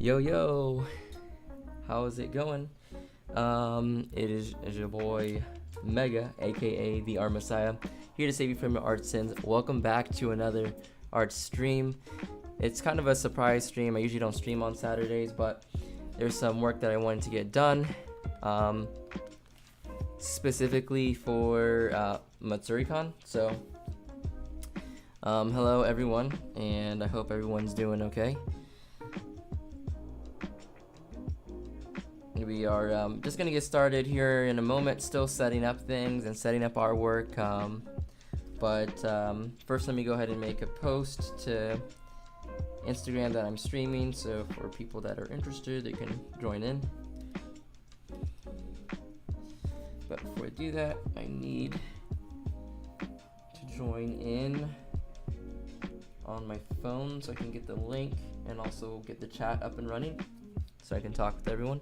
Yo yo, how is it going? It is your boy Mega, aka the Art Messiah, here to save you from your art sins. Welcome back to another art stream. It's kind of a surprise stream. I usually don't stream on Saturdays, but there's some work that I wanted to get done, specifically for Matsuricon. So, hello everyone, and I hope everyone's doing okay. We are just going to get started here in a moment, still setting up things and setting up our work. But first, let me go ahead and make a post to Instagram that I'm streaming, so for people that are interested, they can join in. But before I do that, I need to join in on my phone so I can get the link and also get the chat up and running so I can talk with everyone.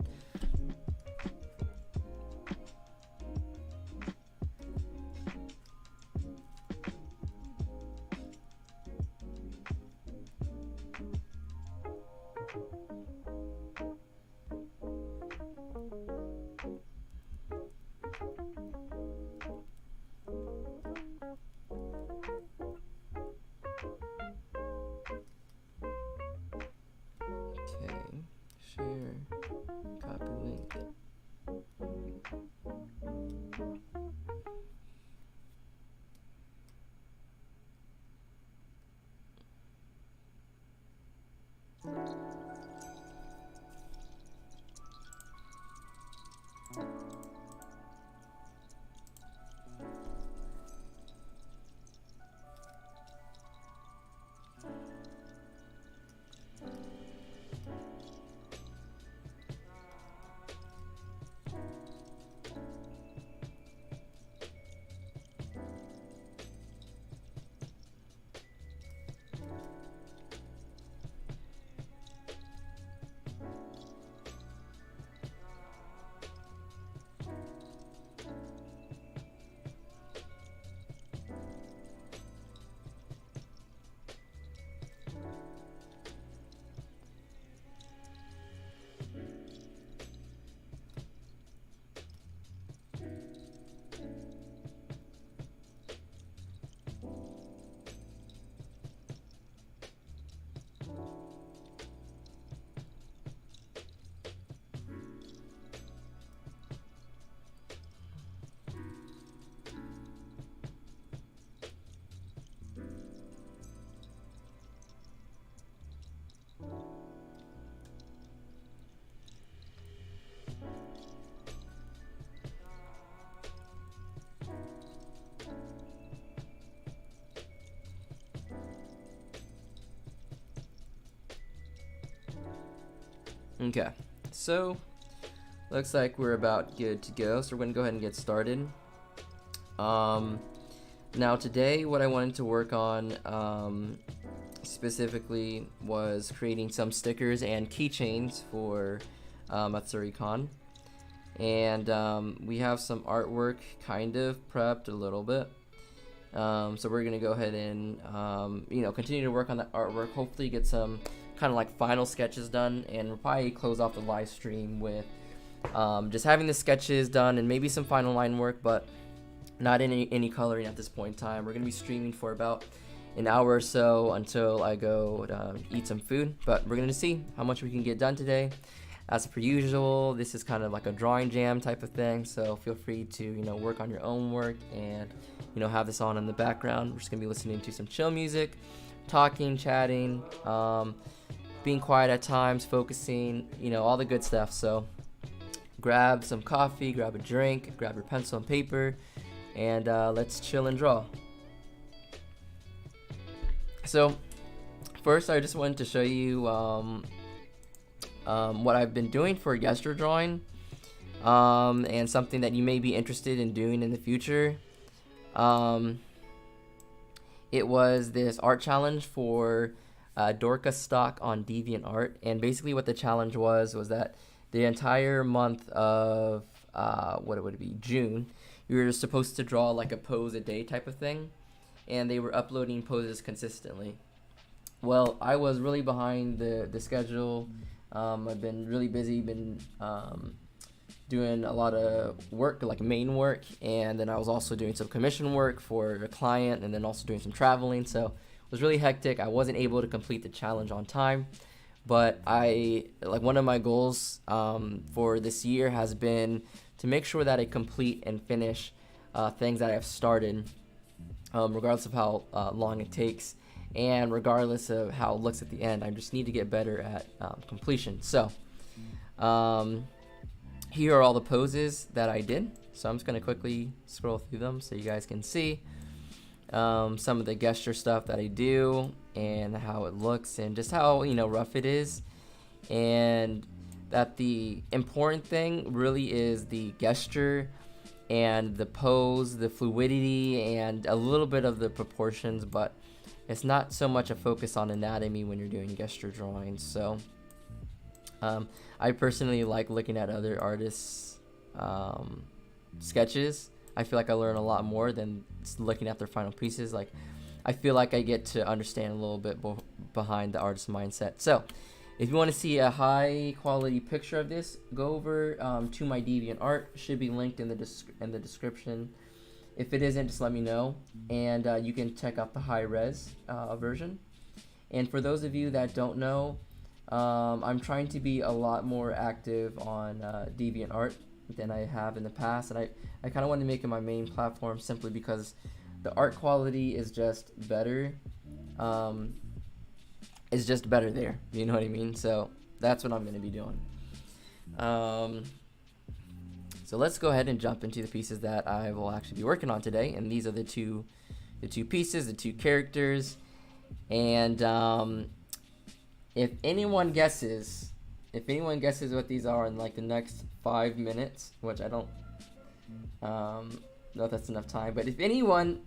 Okay, so looks like we're about good to go, so we're going to go ahead and get started. Now today what I wanted to work on specifically was creating some stickers and keychains for Matsuricon. And we have some artwork kind of prepped a little bit. So we're going to go ahead and continue to work on that artwork, hopefully get some kind of like final sketches done, and we'll probably close off the live stream with just having the sketches done and maybe some final line work, but not any coloring at this point in time. We're going to be streaming for about an hour or so until I go eat some food, but we're going to see how much we can get done today. As per usual, this is kind of like a drawing jam type of thing, so feel free to work on your own work and have this on in the background. We're just going to be listening to some chill music, talking, chatting, being quiet at times, focusing, all the good stuff. So grab some coffee, grab a drink, grab your pencil and paper, and let's chill and draw. So first, I just wanted to show you what I've been doing for gesture drawing, and something that you may be interested in doing in the future. It was this art challenge for Dorka stock on DeviantArt, and basically what the challenge was that the entire month of what would it be, June, you were supposed to draw like a pose a day type of thing, and they were uploading poses consistently. Well, I was really behind the schedule I've been really busy, been doing a lot of work, like main work, and then I was also doing some commission work for a client, and then also doing some traveling. So it was really hectic. I wasn't able to complete the challenge on time, but one of my goals for this year has been to make sure that I complete and finish things that I've started, regardless of how long it takes, and regardless of how it looks at the end. I just need to get better at completion. So here are all the poses that I did. So I'm just going to quickly scroll through them so you guys can see some of the gesture stuff that I do and how it looks and just how, rough it is. And that the important thing really is the gesture and the pose, the fluidity, and a little bit of the proportions, but it's not so much a focus on anatomy when you're doing gesture drawings. So I personally like looking at other artists' sketches. I feel like I learn a lot more than looking at their final pieces. Like, I feel like I get to understand a little bit behind the artist's mindset. So if you want to see a high quality picture of this, go over to my DeviantArt. Should be linked in the description. If it isn't, just let me know, and you can check out the high res version. And for those of you that don't know, I'm trying to be a lot more active on DeviantArt than I have in the past, and I kind of want to make it my main platform simply because the art quality is just better. It's just better there, you know what I mean? So that's what I'm going to be doing. So let's go ahead and jump into the pieces that I will actually be working on today, and these are the two pieces, the two characters, and if anyone guesses what these are in like the next 5 minutes, which I don't know if that's enough time, but if anyone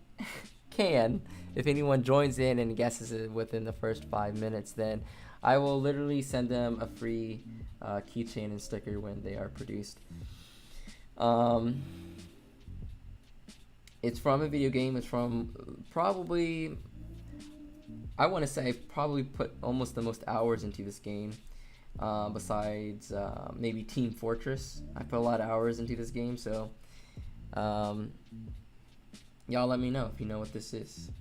if anyone joins in and guesses it within the first 5 minutes, then I will literally send them a free keychain and sticker when they are produced. It's from a video game. It's from probably, I want to say I probably put almost the most hours into this game, besides maybe Team Fortress. I put a lot of hours into this game, so y'all let me know if you know what this is.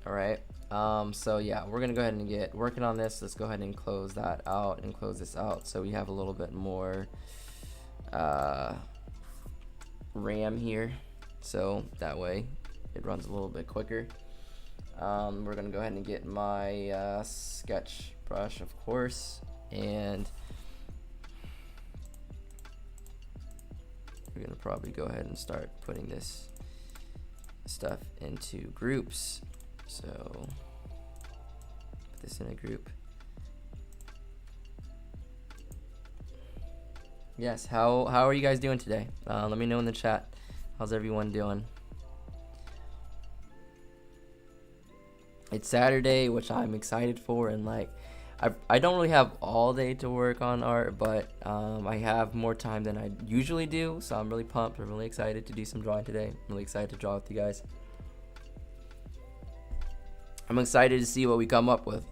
Alright, so yeah, we're gonna go ahead and get working on this. Let's go ahead and close that out and close this out so we have a little bit more RAM here, so that way it runs a little bit quicker. We're gonna go ahead and get my sketch brush, of course, and we're gonna probably go ahead and start putting this stuff into groups. So put this in a group. Yes, how are you guys doing today? Let me know in the chat. How's everyone doing? It's Saturday, which I'm excited for, and like I don't really have all day to work on art, but I have more time than I usually do, so I'm really pumped. I'm really excited to do some drawing today. I'm really excited to draw with you guys. I'm excited to see what we come up with.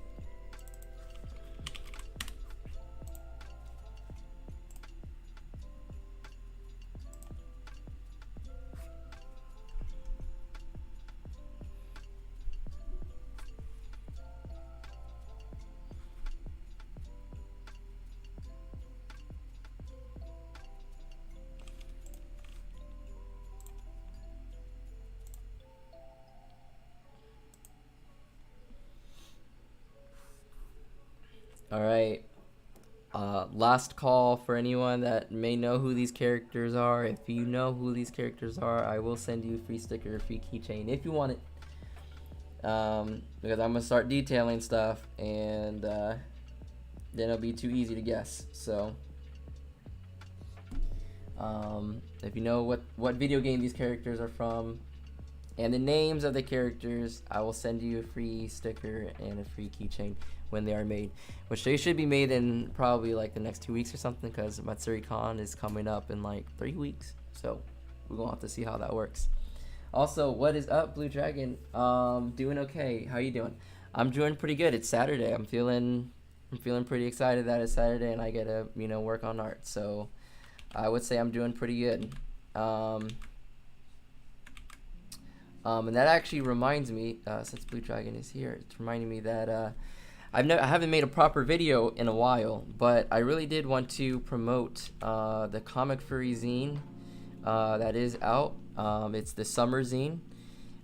All right. Last call for anyone that may know who these characters are. If you know who these characters are, I will send you a free sticker, a free keychain if you want it. Because I'm gonna start detailing stuff, and then it'll be too easy to guess. So, if you know what video game these characters are from, and the names of the characters, I will send you a free sticker and a free keychain when they are made, which they should be made in probably like the next 2 weeks or something, because Matsuricon is coming up in like 3 weeks. So we're gonna have to see how that works. Also, what is up, Blue Dragon? Doing okay. How you doing? I'm doing pretty good. It's Saturday. I'm feeling pretty excited that it's Saturday and I get to work on art. So I would say I'm doing pretty good. And that actually reminds me, since Blue Dragon is here, it's reminding me that I haven't made a proper video in a while, but I really did want to promote the Comic Furry zine that is out. It's the summer zine.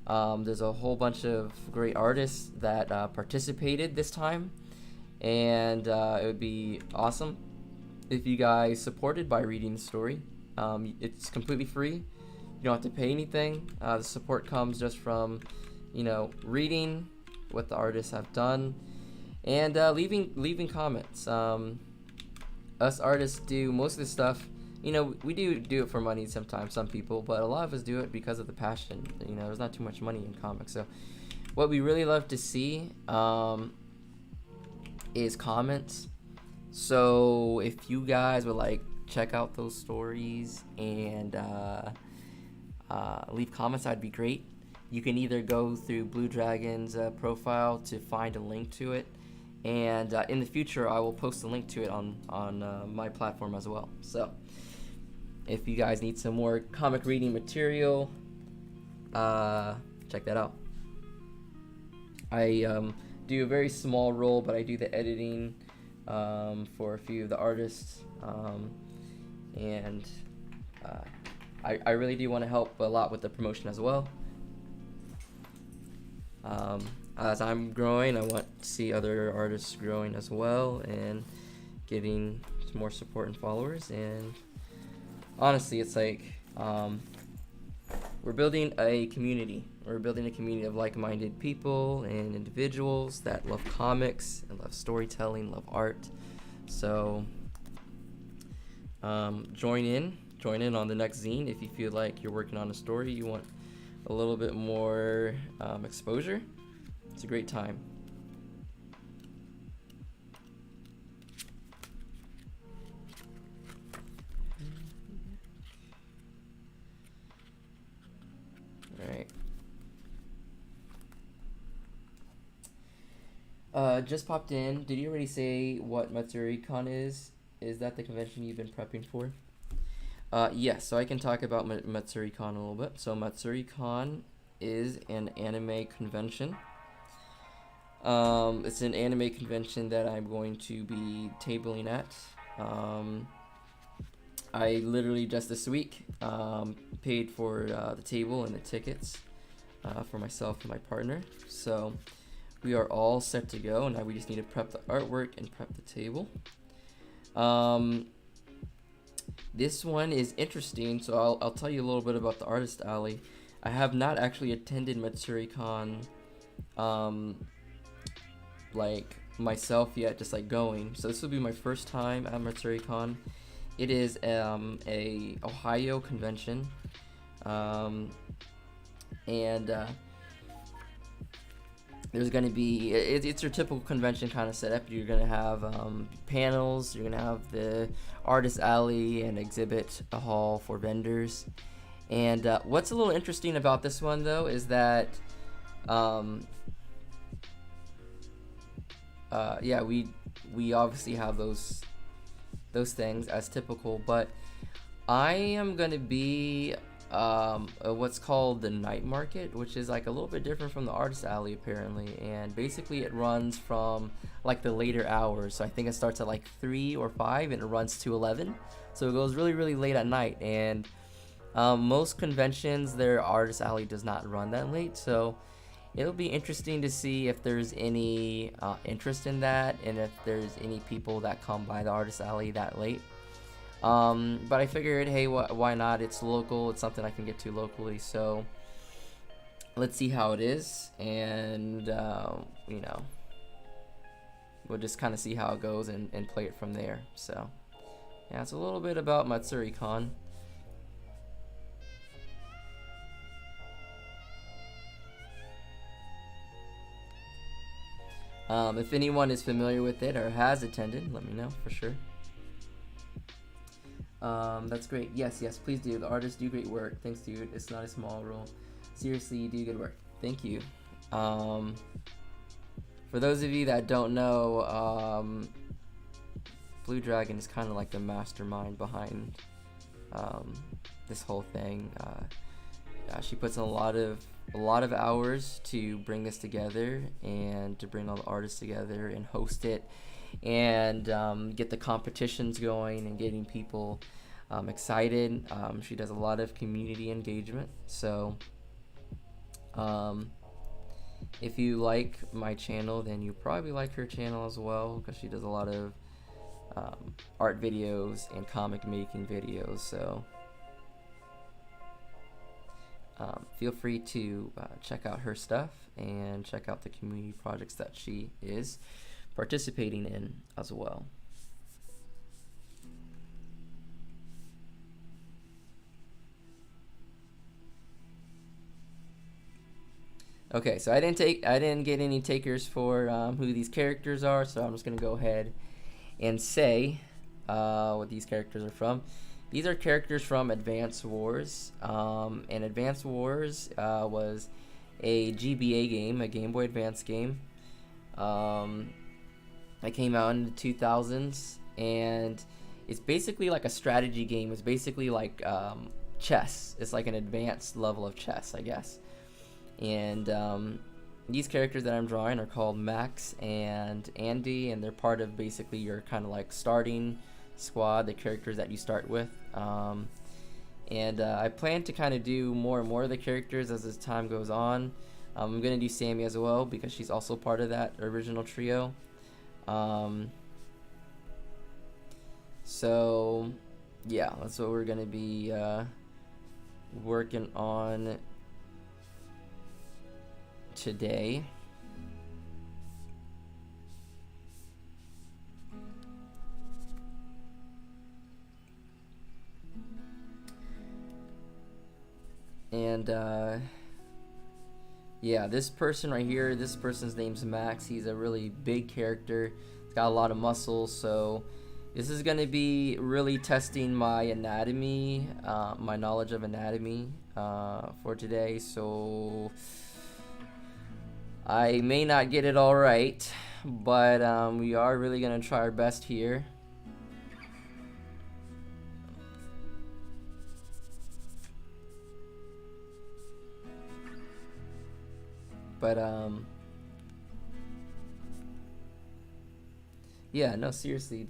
There's a whole bunch of great artists that participated this time, and it would be awesome if you guys supported by reading the story. It's completely free. You don't have to pay anything. The support comes just from, reading what the artists have done, and leaving comments. Us artists do most of the stuff. We do it for money sometimes, some people, but a lot of us do it because of the passion. There's not too much money in comics. So what we really love to see is comments. So if you guys would check out those stories and leave comments, that'd be great. You can either go through Blue Dragon's profile to find a link to it, and in the future I will post a link to it on my platform as well. So if you guys need some more comic reading material, check that out. I do a very small role, but I do the editing for a few of the artists, and I really do want to help a lot with the promotion as well. As I'm growing, I want to see other artists growing as well and getting some more support and followers. And honestly, it's we're building a community. We're building a community of like-minded people and individuals that love comics and love storytelling, love art. So join in on the next zine if you feel like you're working on a story, you want a little bit more exposure. It's a great time. Alright. Just popped in. Did you already say what Matsuricon is? Is that the convention you've been prepping for? Yes, so I can talk about Matsuricon a little bit. So Matsuricon is an anime convention. It's an anime convention that I'm going to be tabling at. I literally just this week paid for the table and the tickets for myself and my partner. So we are all set to go, and now we just need to prep the artwork and prep the table. This one is interesting, so I'll tell you a little bit about the Artist Alley. I have not actually attended Matsuricon myself yet, just going. So this will be my first time at Matsuricon. It is a Ohio convention, and there's going to be, it's your typical convention kind of setup. You're going to have panels, you're going to have the Artist Alley and exhibit hall for vendors. And what's a little interesting about this one, though, is that, we obviously have those things as typical, but I am going to be what's called the night market, which is a little bit different from the Artist Alley apparently, and basically it runs from the later hours. So I think it starts at 3 or 5 and it runs to 11, so it goes really, really late at night. And most conventions, their Artist Alley does not run that late, so it'll be interesting to see if there's any interest in that, and if there's any people that come by the artist alley that late. But I figured, hey, why not? It's local. It's something I can get to locally. So let's see how it is, and you know, we'll just kind of see how it goes and play it from there. So yeah, it's a little bit about Matsuricon. If anyone is familiar with it or has attended, let me know for sure. That's great. Yes, please do. The artists do great work. Thanks, dude. It's not a small role. Seriously, you do good work. Thank you. For those of you that don't know, Blue Dragon is kind of like the mastermind behind this whole thing. She puts in a lot of hours to bring this together, and to bring all the artists together and host it, and get the competitions going and getting people excited. She does a lot of community engagement. So if you like my channel, then you probably like her channel as well, because she does a lot of art videos and comic making videos. So feel free to check out her stuff and check out the community projects that she is participating in as well. Okay, so I didn't get any takers for who these characters are, so I'm just gonna go ahead and say what these characters are from. These are characters from Advance Wars, and Advance Wars was a GBA game, a Game Boy Advance game. That came out in the 2000s, and it's basically like a strategy game. It's basically like chess. It's like an advanced level of chess, I guess. And these characters that I'm drawing are called Max and Andy, and they're part of basically your kind of like starting squad, the characters that you start with. And I plan to kind of do more and more of the characters as this time goes on. I'm gonna do Sammy as well, because she's also part of that original trio. So yeah, that's what we're gonna be working on today. And yeah, this person right here, this person's name's Max. He's a really big character. He's got a lot of muscles, so this is going to be really testing my anatomy, my knowledge of anatomy for today. So I may not get it all right, but we are really going to try our best here. But yeah, no, seriously,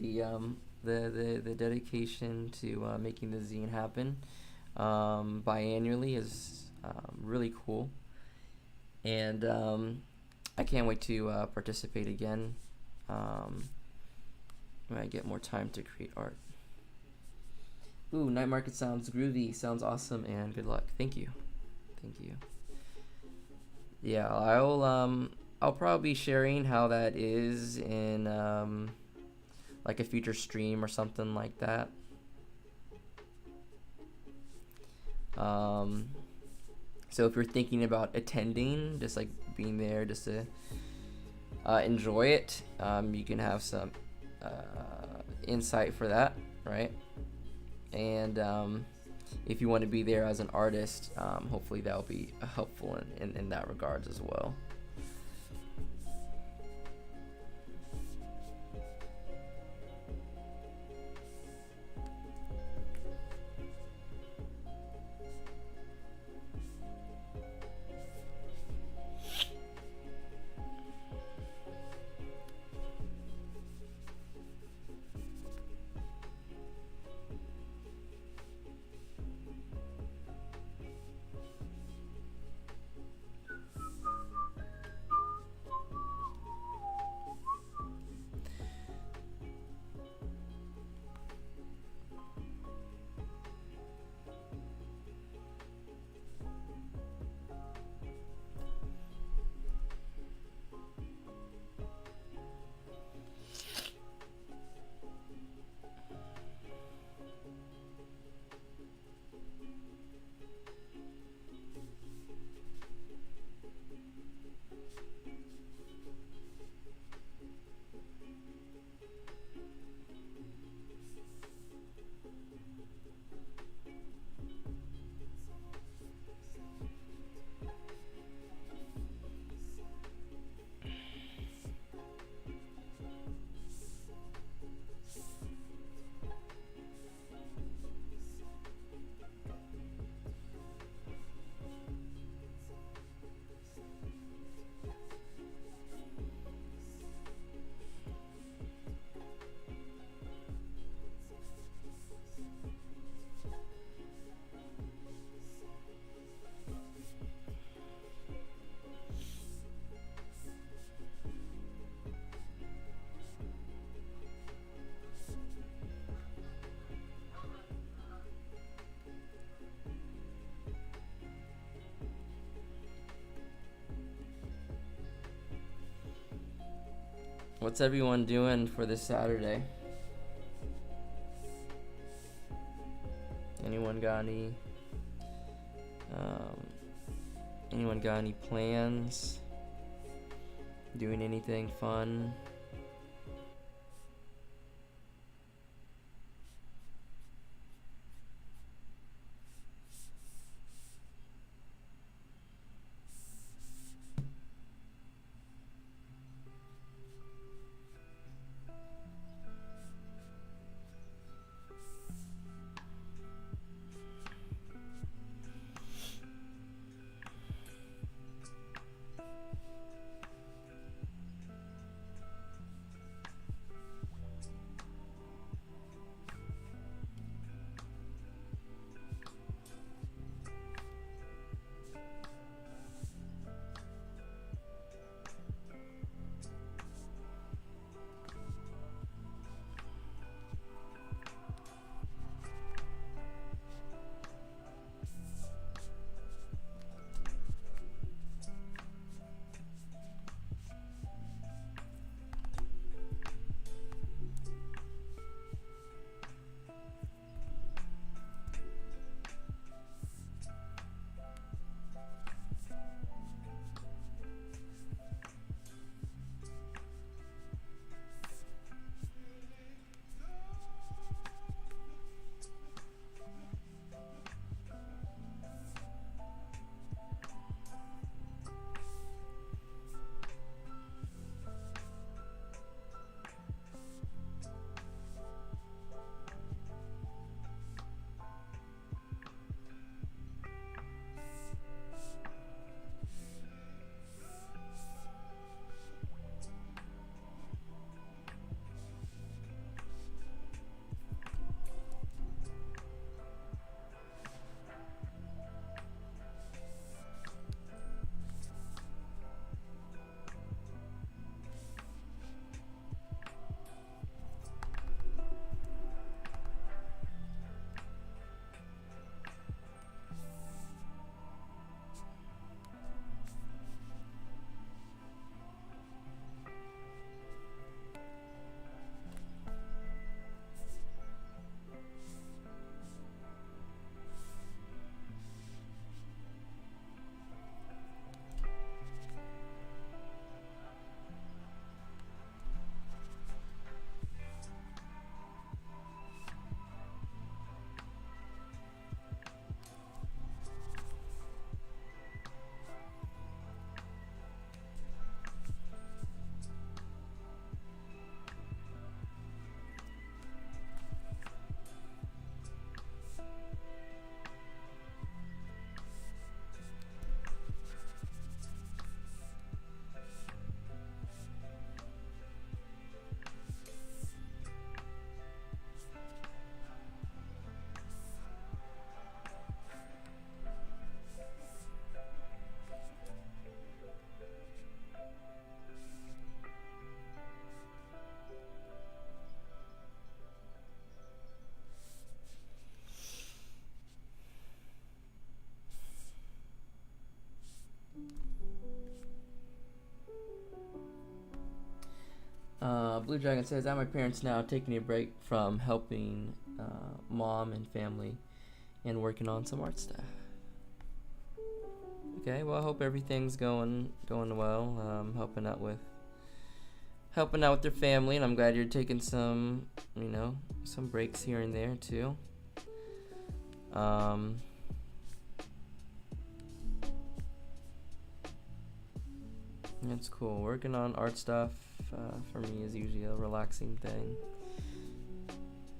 the dedication to making the zine happen biannually is really cool, and I can't wait to participate again when I get more time to create art. Ooh, Night Market sounds groovy, sounds awesome, and good luck. Thank you. Yeah, I'll probably be sharing how that is in like a future stream or something like that. So if you're thinking about attending, just like being there just to enjoy it, you can have some insight for that, right? And if you want to be there as an artist, hopefully that will be helpful in that regards as well. What's everyone doing for this Saturday? Anyone got any plans? Doing anything fun? Blue Dragon says, I'm my parents now, taking a break from helping mom and family and working on some art stuff. Okay, well, I hope everything's going well. Helping out with their family, and I'm glad you're taking some breaks here and there too. It's cool. Working on art stuff for me is usually a relaxing thing.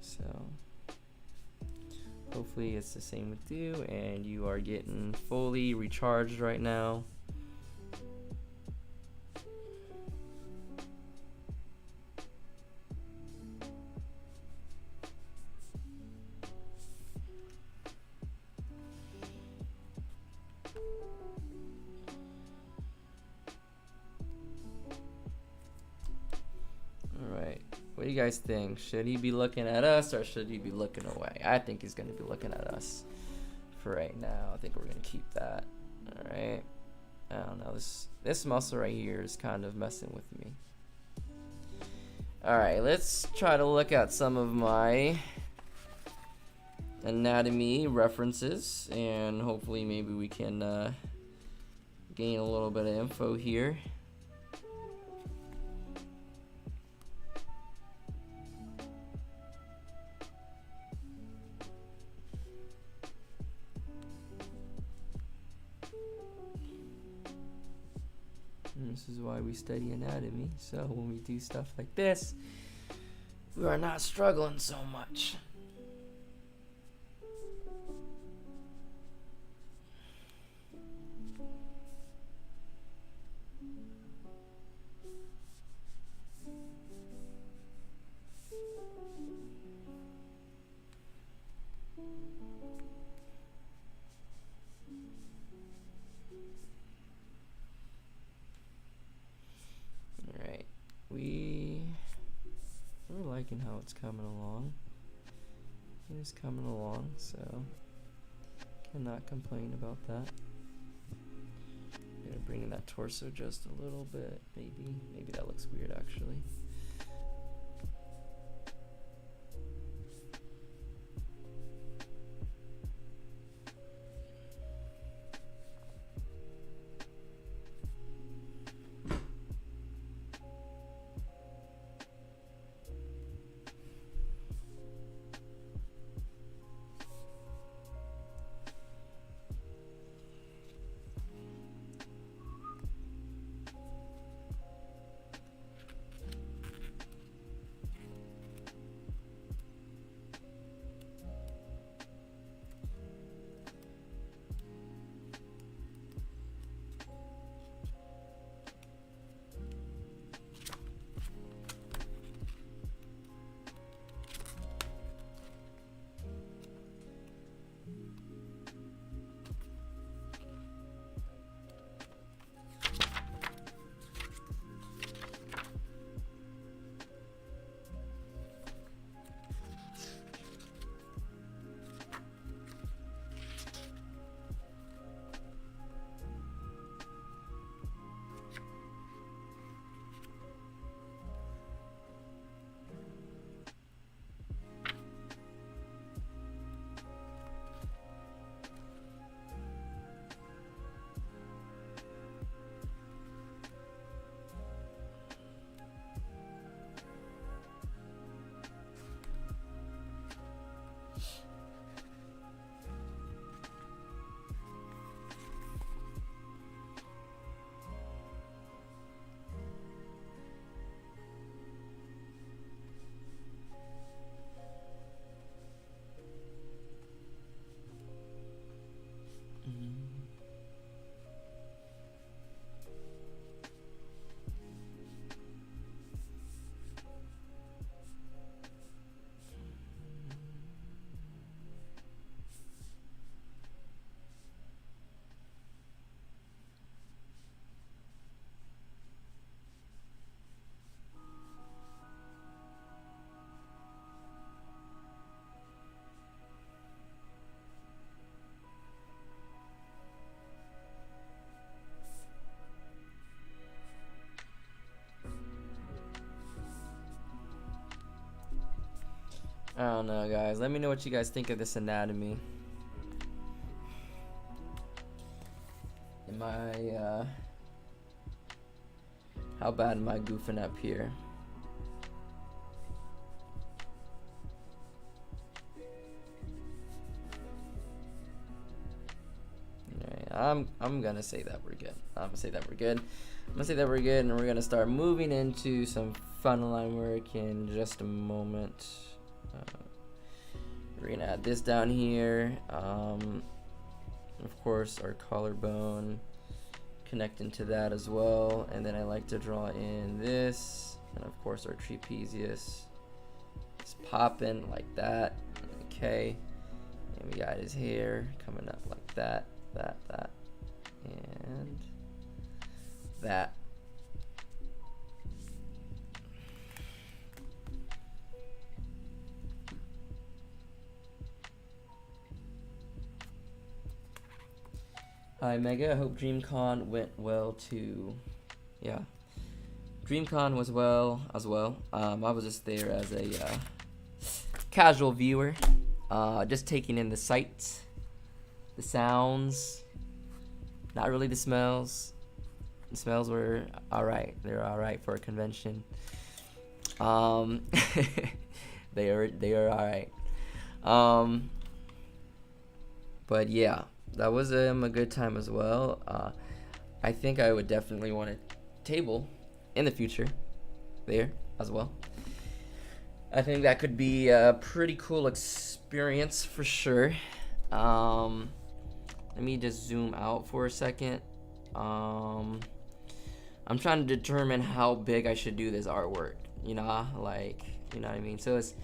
So hopefully it's the same with you and you are getting fully recharged right now. What do you guys think? Should he be looking at us or should he be looking away? I think he's going to be looking at us for right now. I think we're going to keep that. All right. I don't know. This muscle right here is kind of messing with me. Alright, let's try to look at some of my anatomy references, and hopefully maybe we can gain a little bit of info here. And this is why we study anatomy, so when we do stuff like this, we are not struggling so much. Alright, we're liking how it's coming along. It is coming along, so cannot complain about that. I'm gonna bring in that torso just a little bit, maybe that looks weird actually. I don't know, guys. Let me know what you guys think of this anatomy. How bad am I goofing up here? Alright, I'm gonna say that we're good. I'm gonna say that we're good. And we're gonna start moving into some fun line work in just a moment. We're gonna add this down here. Of course, our collarbone, connecting to that as well. And then I like to draw in this, and of course our trapezius is popping like that. Okay, and we got his hair coming up like that, and that. Hi Mega, I hope DreamCon went well too. Yeah, DreamCon was as well. I was just there as a casual viewer, just taking in the sights, the sounds, not really the smells. The smells were alright. They're alright for a convention. They are alright. But yeah, that was a good time as well. I think I would definitely want a table in the future there as well. I think that could be a pretty cool experience for sure. Let me just zoom out for a second. I'm trying to determine how big I should do this artwork. You know, like, you know what I mean? So it's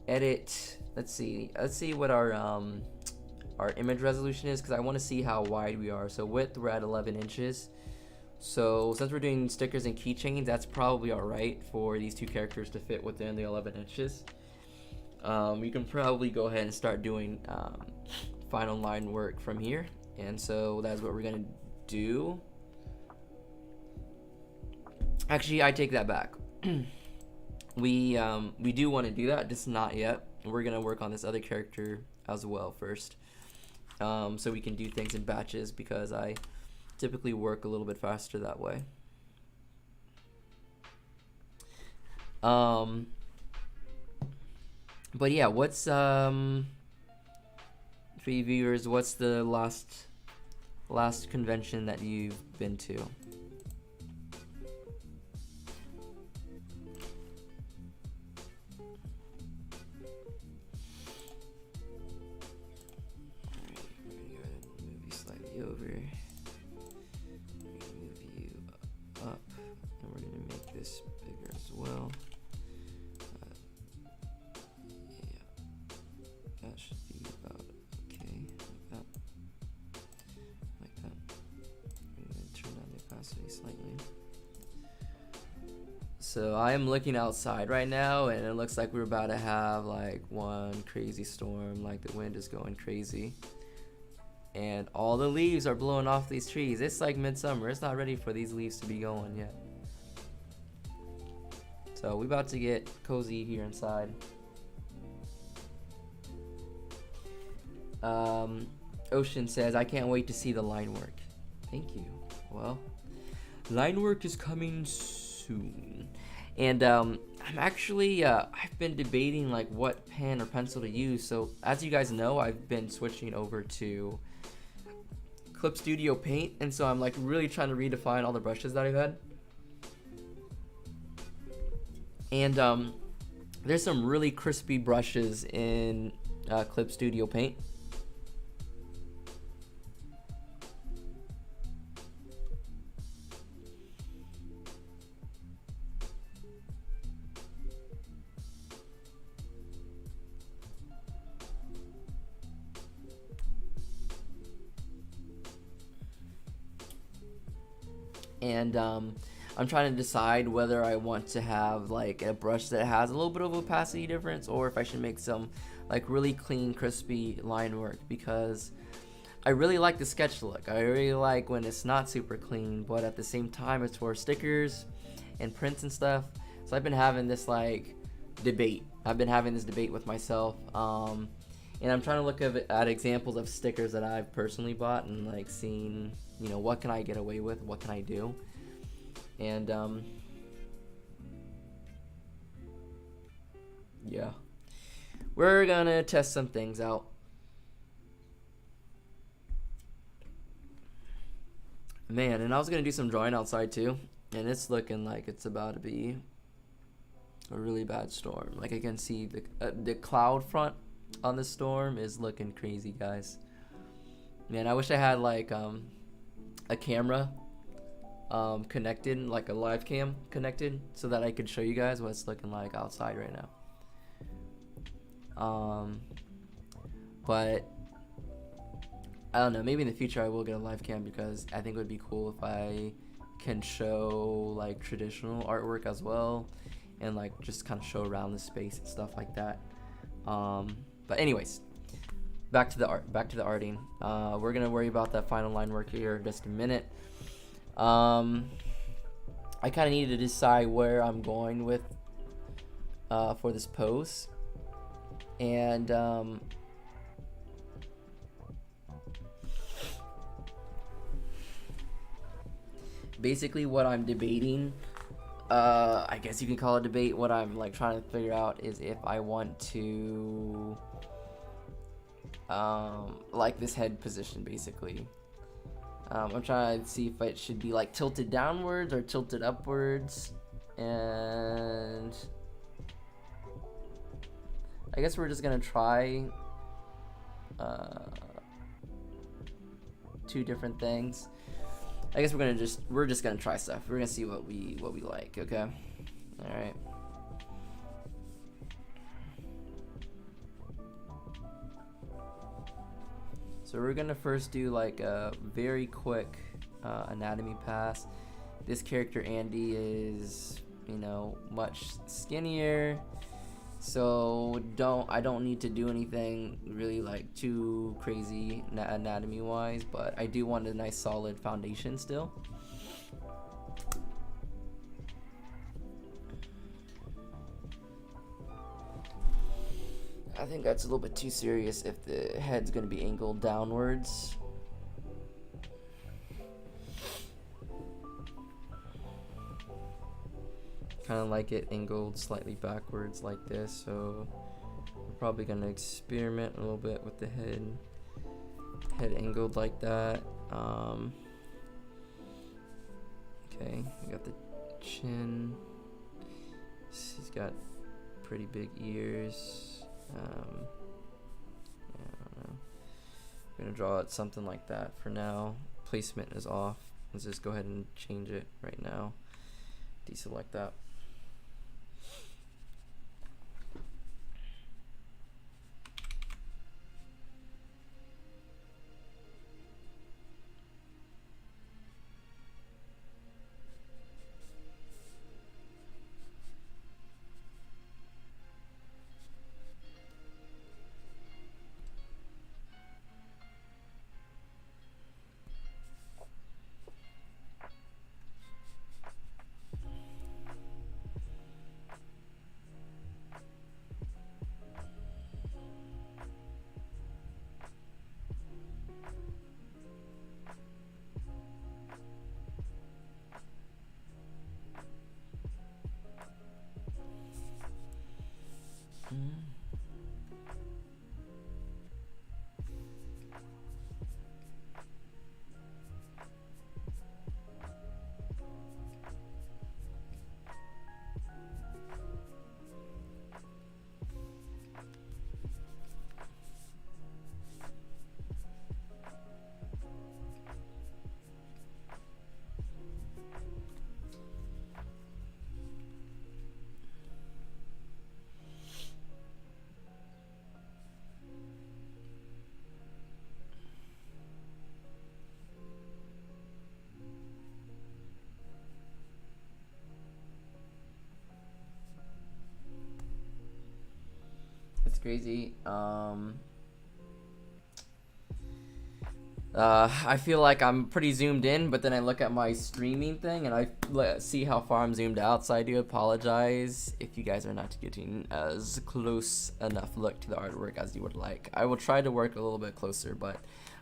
edit. Let's see what our image resolution is, because I want to see how wide we are. So width, we're at 11 inches. So since we're doing stickers and keychains, that's probably alright for these two characters to fit within the 11 inches. You can probably go ahead and start doing final line work from here. And so that's what we're going to do. Actually, I take that back. We do want to do that, just not yet. We're going to work on this other character as well first. So we can do things in batches, because I typically work a little bit faster that way. But yeah, what's for you viewers, what's the last convention that you've been to? Over, move you up, and we're gonna make this bigger as well. Yeah, that should be about okay, like that. We're gonna turn down the opacity slightly. So I am looking outside right now, and it looks like we're about to have like one crazy storm. Like the wind is going crazy. And all the leaves are blowing off these trees. It's like midsummer. It's not ready for these leaves to be going yet. So we're about to get cozy here inside. Ocean says, I can't wait to see the line work. Thank you. Well, line work is coming soon. And I'm actually, I've been debating like what pen or pencil to use. So as you guys know, I've been switching over to Clip Studio Paint, and so I'm like really trying to redefine all the brushes that I've had. And there's some really crispy brushes in Clip Studio Paint. And I'm trying to decide whether I want to have like a brush that has a little bit of opacity difference, or if I should make some like really clean, crispy line work, because I really like the sketch look. I really like when it's not super clean, but at the same time it's for stickers and prints and stuff. So I've been having this like debate. I've been having this debate with myself, and I'm trying to look at examples of stickers that I've personally bought and like seen, you know, what can I get away with, what can I do. And yeah, we're gonna test some things out. Man, and I was gonna do some drawing outside too, and it's looking like it's about to be a really bad storm. Like I can see the cloud front on the storm is looking crazy, guys. Man, I wish I had like a camera connected, like a live cam connected, so that I could show you guys what it's looking like outside right now. But I don't know, maybe in the future I will get a live cam, because I think it would be cool if I can show like traditional artwork as well, and like just kind of show around the space and stuff like that. But anyways, back to the arting. We're gonna worry about that final line work here in just a minute. I kind of need to decide where I'm going with for this pose, and basically what I'm debating, I guess you can call it debate, what I'm like trying to figure out is if I want to like this head position basically. I'm trying to see if it should be like tilted downwards or tilted upwards, and I guess we're just gonna try two different things. I guess we're just gonna try stuff. We're gonna see what we like. Okay. All right. So we're gonna first do like a very quick anatomy pass. This character Andy is, you know, much skinnier, so I don't need to do anything really like too crazy anatomy wise, but I do want a nice solid foundation still. I think that's a little bit too serious if the head's going to be angled downwards. Kind of like it angled slightly backwards like this, so we're probably going to experiment a little bit with the head angled like that. Okay, we got the chin. He's got pretty big ears. Yeah, I don't know. I'm gonna draw it something like that for now. Placement is off. Let's just go ahead and change it right now. Deselect that. It's crazy. I feel like I'm pretty zoomed in, but then I look at my streaming thing and I see how far I'm zoomed out, so I do apologize if you guys are not getting as close enough look to the artwork as you would like. I will try to work a little bit closer, but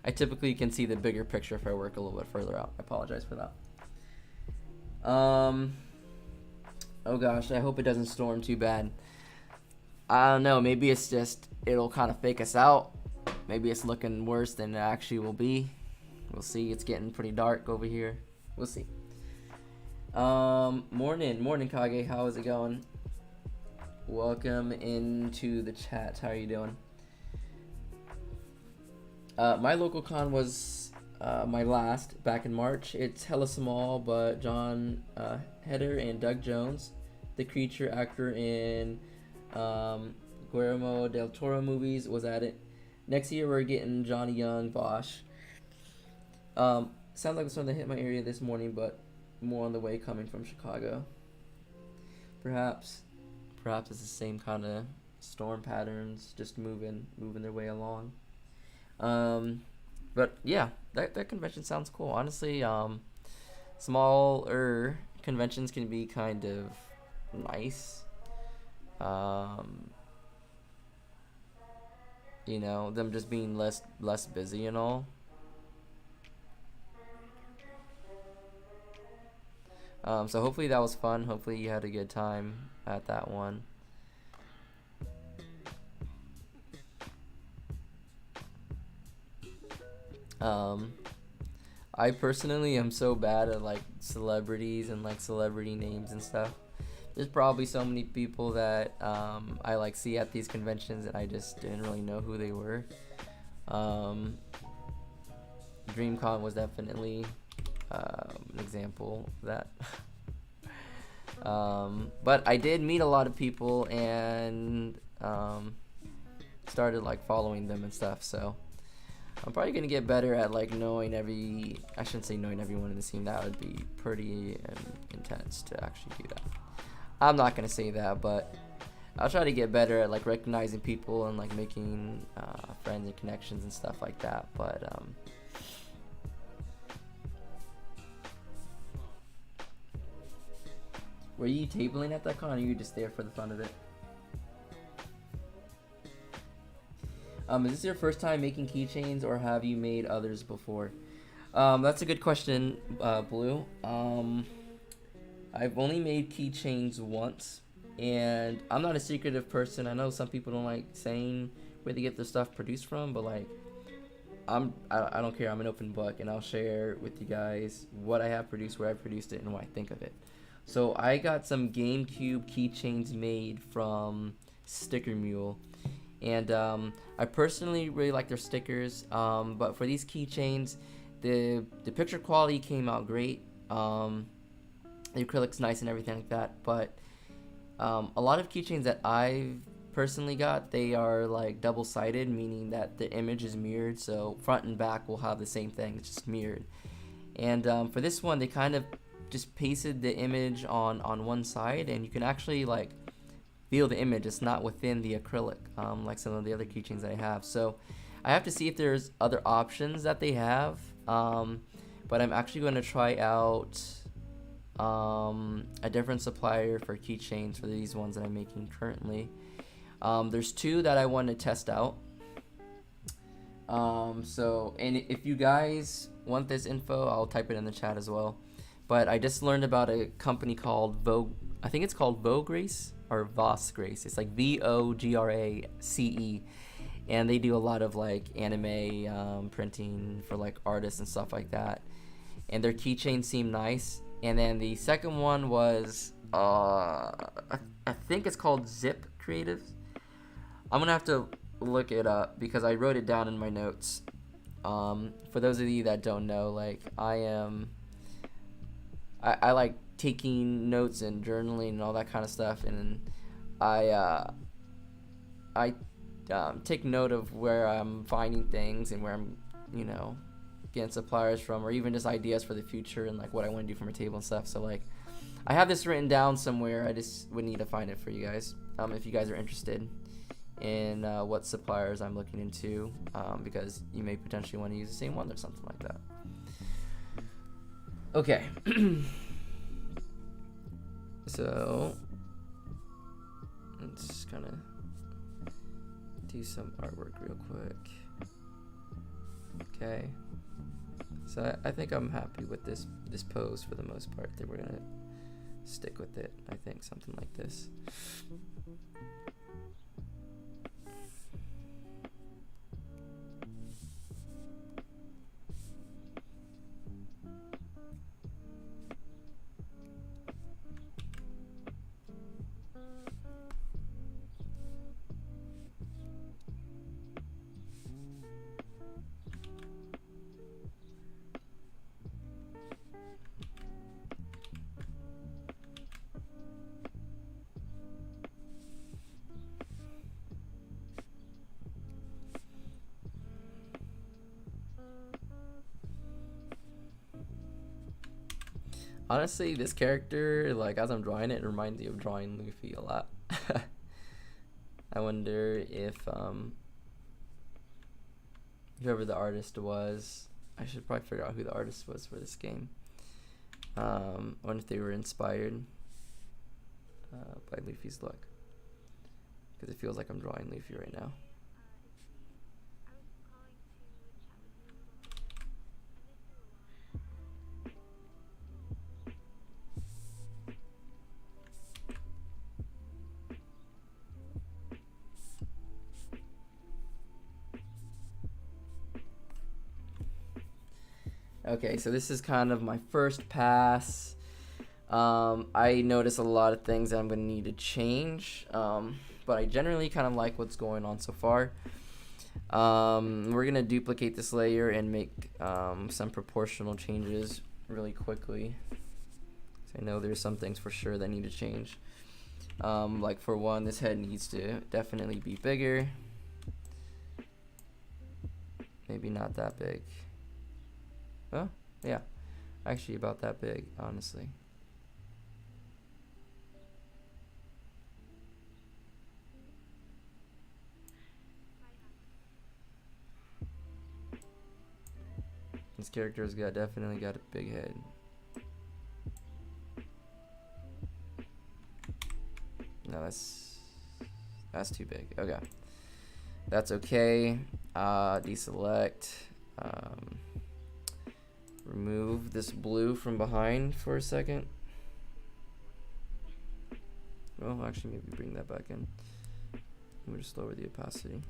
I typically can see the bigger picture if I work a little bit further out. I apologize for that. Oh gosh, I hope it doesn't storm too bad. I don't know, maybe it's just, it'll kind of fake us out. Maybe it's looking worse than it actually will be. We'll see. It's getting pretty dark over here. We'll see. Morning Kage, how is it going? Welcome into the chat. How are you doing? My local con was my last back in March. It's hella small, but John Heder and Doug Jones, the creature actor in Guillermo del Toro movies, was at it. Next year we're getting Johnny Young, Bosch. Sounds like it's starting to hit my area this morning, but more on the way coming from Chicago. Perhaps it's the same kind of storm patterns, just moving their way along. But yeah, that convention sounds cool. Honestly, smaller conventions can be kind of nice. You know, them just being less busy and all. So hopefully that was fun. Hopefully you had a good time at that one. I personally am so bad at like celebrities and like celebrity names and stuff. There's probably so many people that I like see at these conventions and I just didn't really know who they were. DreamCon was definitely an example of that. But I did meet a lot of people and started like following them and stuff, so I'm probably gonna get better at like knowing I shouldn't say knowing everyone in the scene. That would be pretty intense to actually do that. I'm not gonna say that, but I'll try to get better at like recognizing people and like making friends and connections and stuff like that. But were you tabling at that con, or you just there for the fun of it? Is this your first time making keychains, or have you made others before? That's a good question, Blue. I've only made keychains once, and I'm not a secretive person. I know some people don't like saying where they get their stuff produced from, but like, I don't care. I'm an open book, and I'll share with you guys what I have produced, where I produced it, and what I think of it. So I got some GameCube keychains made from Sticker Mule. And I personally really like their stickers, but for these keychains, the picture quality came out great. The acrylic's nice and everything like that, but a lot of keychains that I've personally got, they are like double-sided, meaning that the image is mirrored, so front and back will have the same thing, it's just mirrored. And for this one, they kind of just pasted the image on one side, and you can actually like feel the image. It's not within the acrylic like some of the other keychains I have. So I have to see if there's other options that they have, but I'm actually going to try out a different supplier for keychains for these ones that I'm making currently. There's two that I want to test out. So, and if you guys want this info, I'll type it in the chat as well. But I just learned about a company called Vogue. I think it's called Vograce or Vosgrace. It's like Vograce, and they do a lot of like anime printing for like artists and stuff like that. And their keychains seem nice. And then the second one was I think it's called Zip Creatives. I'm gonna have to look it up because I wrote it down in my notes. For those of you that don't know, like I like taking notes and journaling and all that kind of stuff, and I take note of where I'm finding things and where I'm, you know, getting suppliers from, or even just ideas for the future and like what I want to do for my table and stuff. So like, I have this written down somewhere. I just would need to find it for you guys. If you guys are interested in what suppliers I'm looking into, because you may potentially want to use the same one or something like that. Okay. So let's kind of do some artwork real quick. Okay. So I think I'm happy with this pose for the most part. I think we're gonna stick with it. I think something like this. Honestly, this character, like, as I'm drawing it reminds me of drawing Luffy a lot. I wonder if, whoever the artist was, I should probably figure out who the artist was for this game. wonder if they were inspired by Luffy's look, because it feels like I'm drawing Luffy right now. Okay, so this is kind of my first pass. I notice a lot of things that I'm going to need to change, but I generally kind of like what's going on so far. We're going to duplicate this layer and make some proportional changes really quickly. So I know there's some things for sure that need to change. Like for one, this head needs to definitely be bigger. Maybe not that big. Oh, yeah, actually about that big, honestly. This character's definitely got a big head. No, that's too big. Okay, that's okay. Deselect. Remove this blue from behind for a second. Well, actually, maybe bring that back in. We'll just lower the opacity.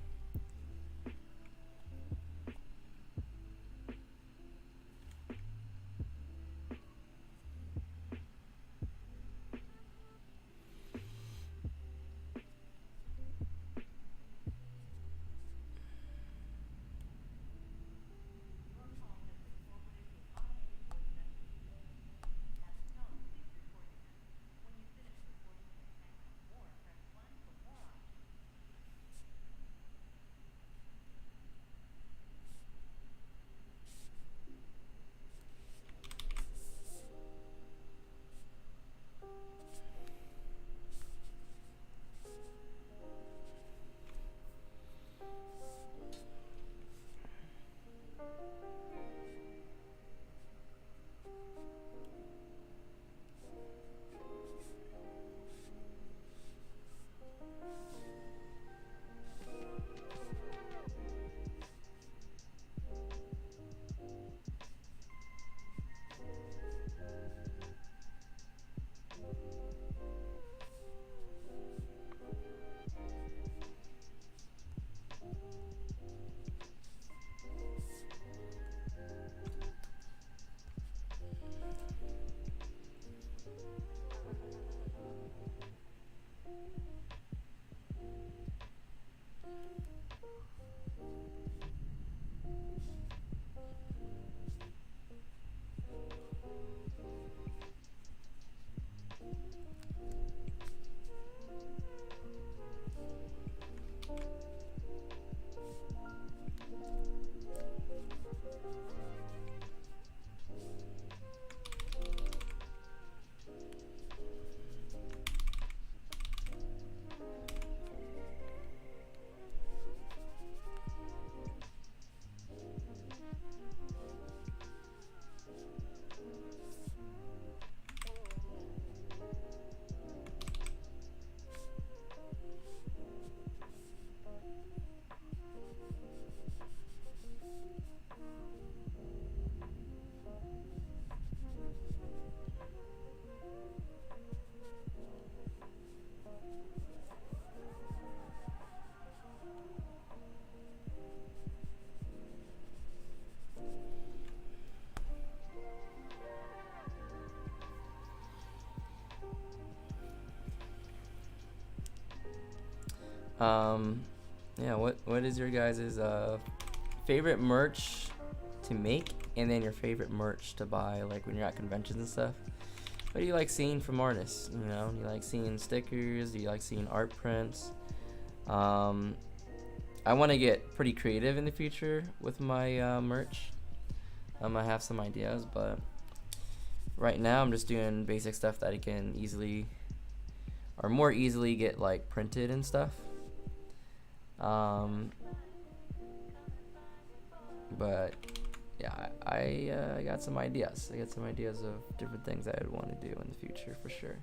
Yeah, what is your guys' favorite merch to make, and then your favorite merch to buy, like when you're at conventions and stuff? What do you like seeing from artists? You know, do you like seeing stickers? Do you like seeing art prints? I want to get pretty creative in the future with my merch. I have some ideas, but right now I'm just doing basic stuff that I can easily, or more easily, get like printed and stuff. But yeah, I got some ideas. I got some ideas of different things I would want to do in the future for sure.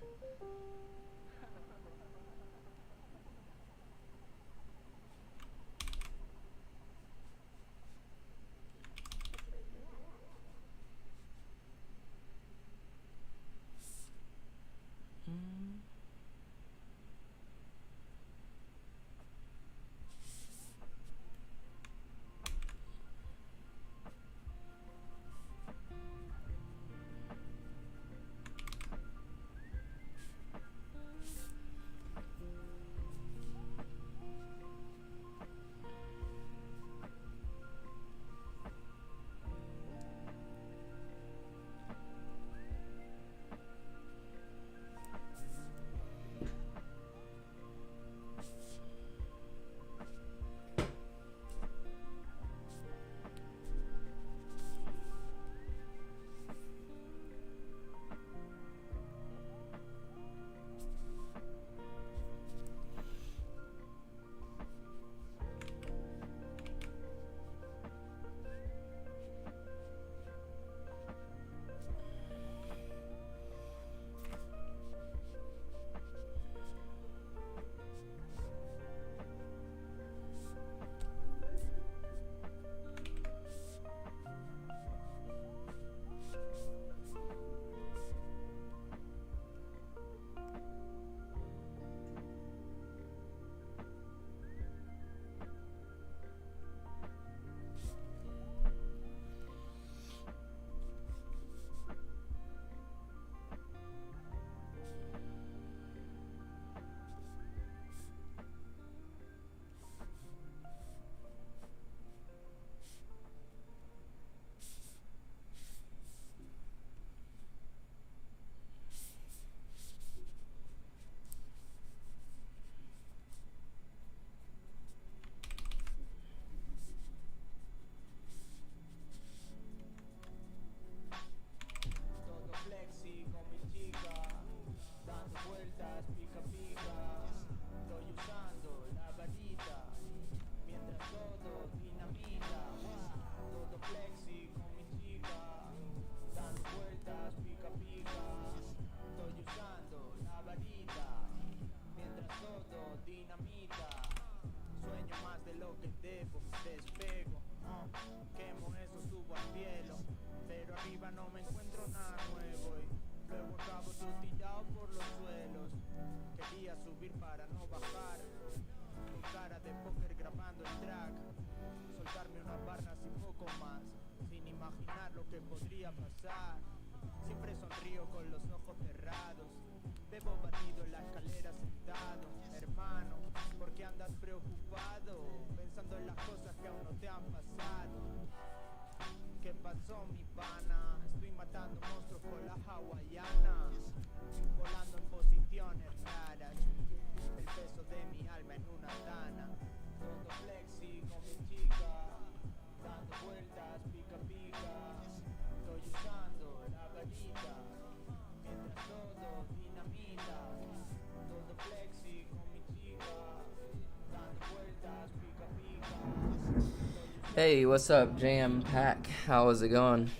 Hey, what's up, Jam Pack? How is it going?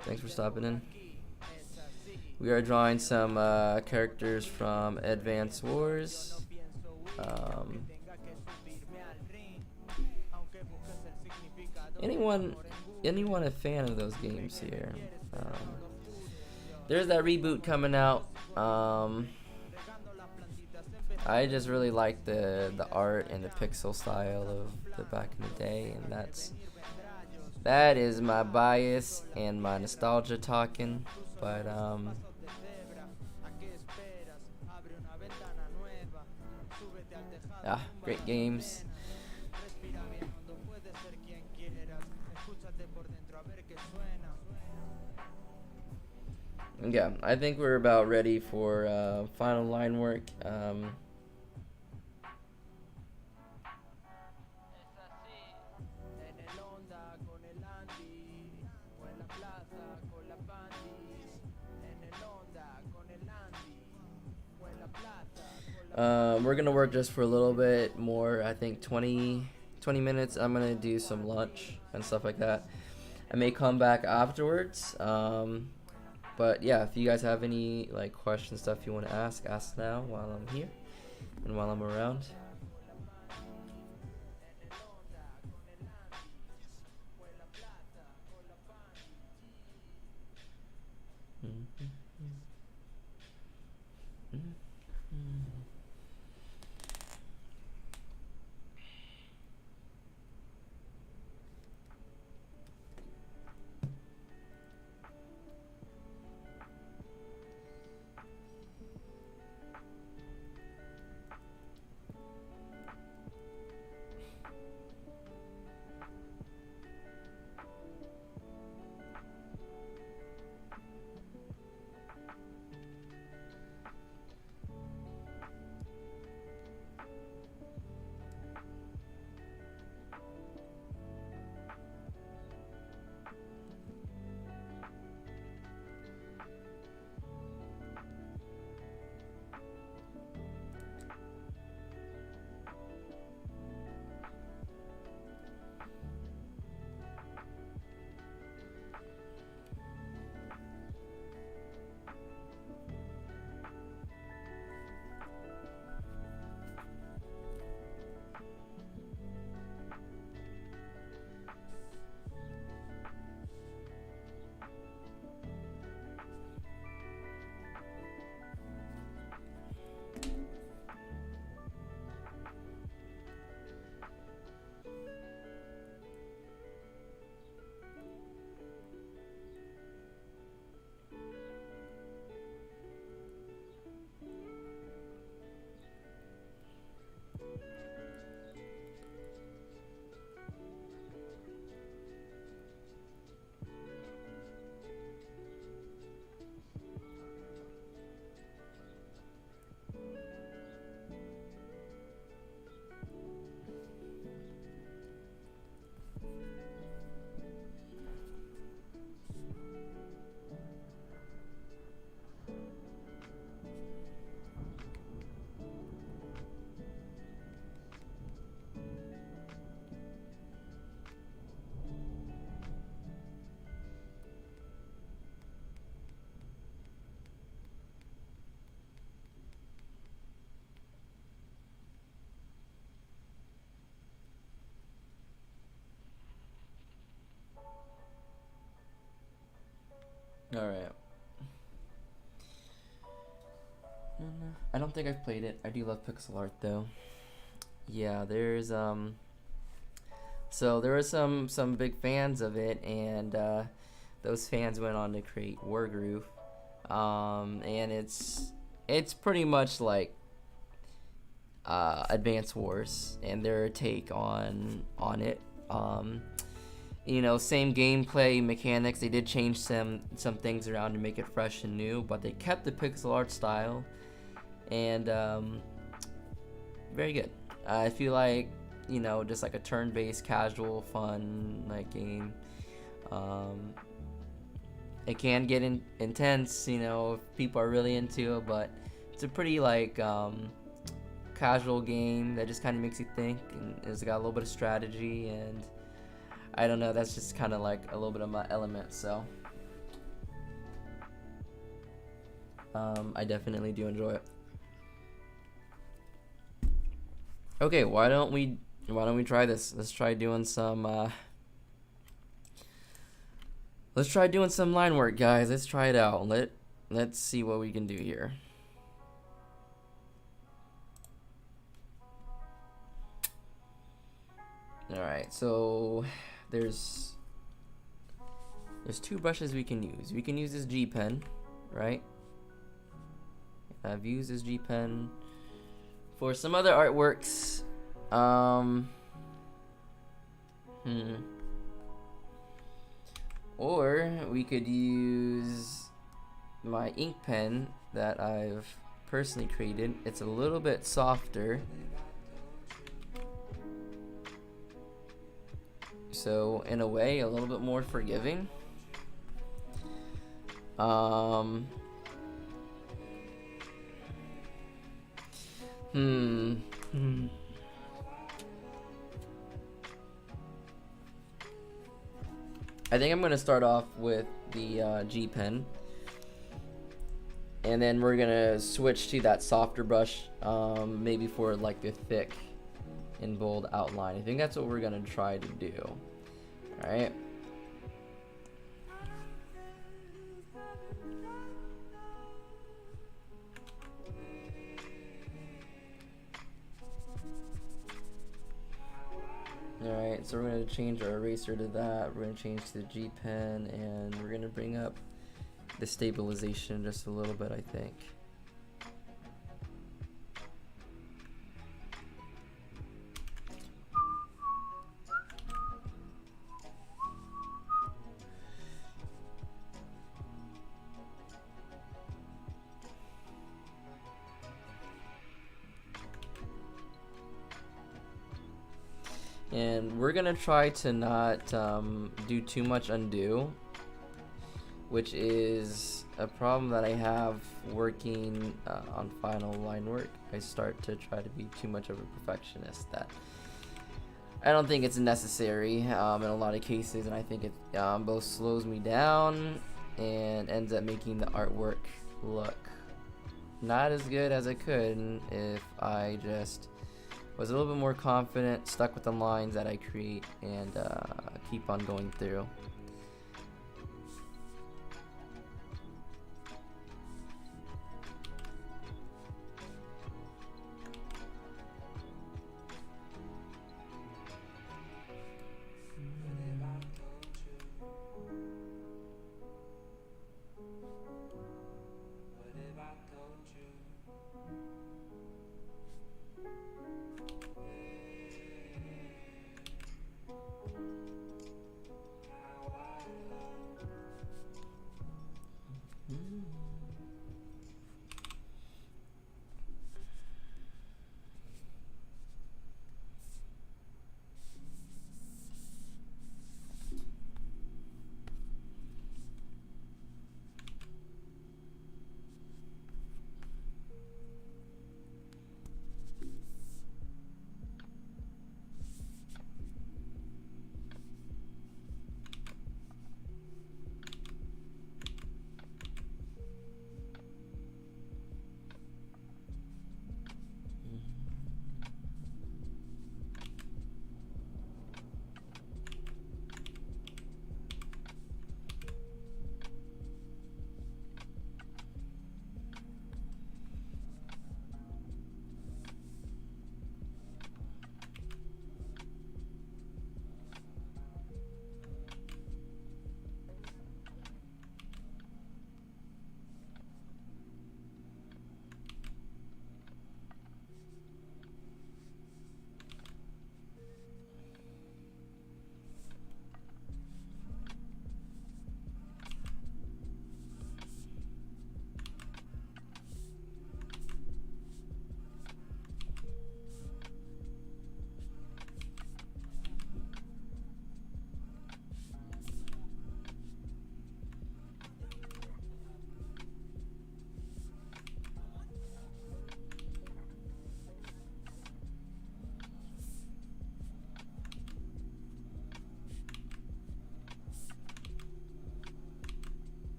Thanks for stopping in. We are drawing some characters from Advance Wars. Anyone a fan of those games here? There's that reboot coming out. I just really like the art and the pixel style of the back in the day, and that is my bias and my nostalgia talking. But great games. Yeah, I think we're about ready for final line work. We're gonna work just for a little bit more. I think 20 20 minutes. I'm gonna do some lunch and stuff like that. I may come back afterwards. But yeah, if you guys have any like questions, stuff you want to ask now while I'm here and while I'm around. Alright. I don't think I've played it. I do love pixel art though. Yeah, there's so there were some big fans of it, and those fans went on to create Wargroove. And it's pretty much like Advance Wars and their take on it. You know, same gameplay mechanics. They did change some things around to make it fresh and new, but they kept the pixel art style, and very good. I feel like, you know, just like a turn-based, casual, fun like game. It can get intense, you know, if people are really into it, but it's a pretty like casual game that just kind of makes you think, and it's got a little bit of strategy, and I don't know, that's just kind of like a little bit of my element, so I definitely do enjoy it. Okay, why don't we try this? Let's try doing some line work, guys. Let's try it out. Let's see what we can do here. All right, so there's two brushes we can use. We can use this G pen, right? I've used this G pen for some other artworks. Or we could use my ink pen that I've personally created. It's a little bit softer, so in a way a little bit more forgiving. I think I'm gonna start off with the G pen, and then we're gonna switch to that softer brush, maybe for like the thick and bold outline. I think that's what we're gonna try to do. All right. Alright, so we're going to change our eraser to that. We're going to change to the G pen, and we're going to bring up the stabilization just a little bit, I think. And we're gonna try to not do too much undo, which is a problem that I have working on final line work. I start to try to be too much of a perfectionist that I don't think it's necessary in a lot of cases, and I think it both slows me down and ends up making the artwork look not as good as it could if I just was a little bit more confident, stuck with the lines that I create, and keep on going through.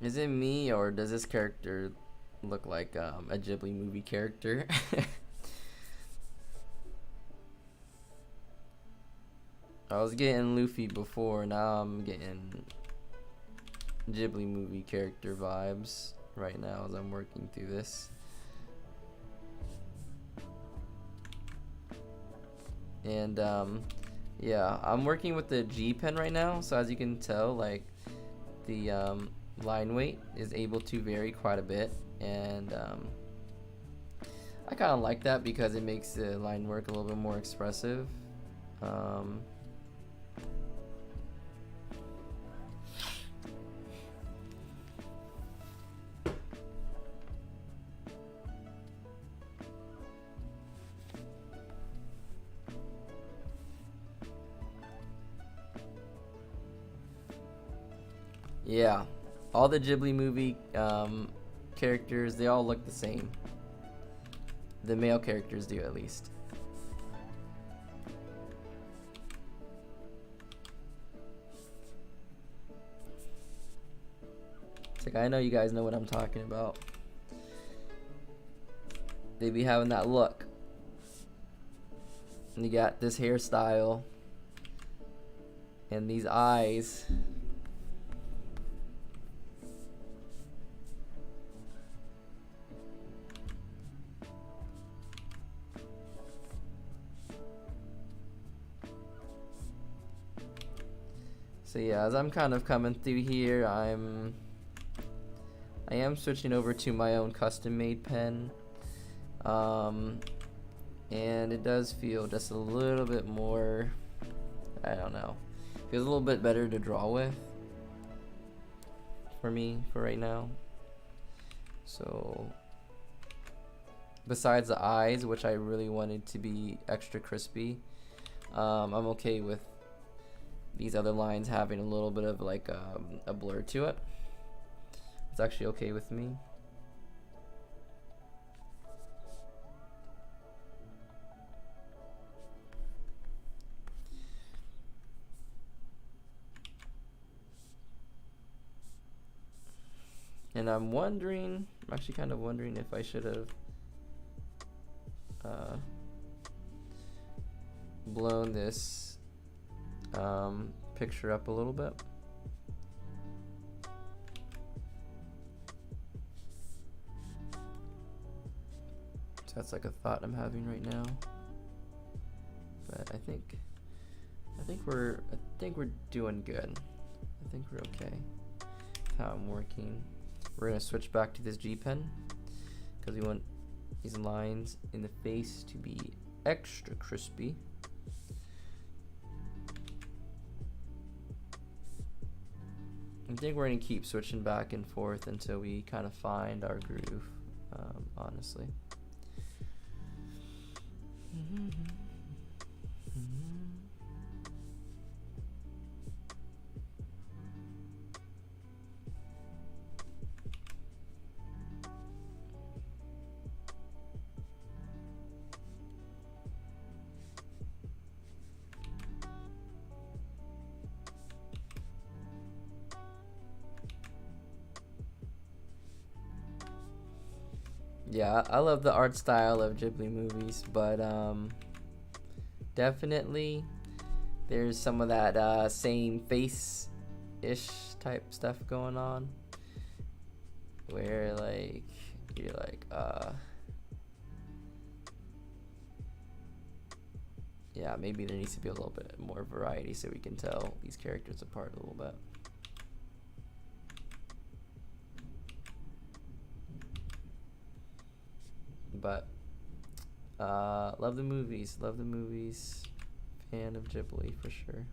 Is it me, or does this character look like a Ghibli movie character? I was getting Luffy before, now I'm getting Ghibli movie character vibes right now as I'm working through this. And yeah, I'm working with the G pen right now, so as you can tell, like the line weight is able to vary quite a bit, and I kind of like that because it makes the line work a little bit more expressive. Yeah, all the Ghibli movie characters, they all look the same. The male characters do, at least. It's like, I know you guys know what I'm talking about. They be having that look. And you got this hairstyle. And these eyes. So yeah, as I'm kind of coming through here, I am switching over to my own custom-made pen, and it does feel just a little bit more, I don't know, feels a little bit better to draw with for me for right now. So besides the eyes, which I really wanted to be extra crispy, I'm okay with these other lines having a little bit of like a blur to it. It's actually okay with me. And I'm actually kind of wondering if I should have blown this picture up a little bit. So that's like a thought I'm having right now. But I think we're doing good. I think we're okay with how I'm working. We're gonna switch back to this G pen because we want these lines in the face to be extra crispy. I think we're gonna keep switching back and forth until we kind of find our groove, honestly. Yeah, I love the art style of Ghibli movies, but definitely there's some of that same face-ish type stuff going on, where like you're like yeah, maybe there needs to be a little bit more variety so we can tell these characters apart a little bit. But love the movies, fan of Ghibli for sure.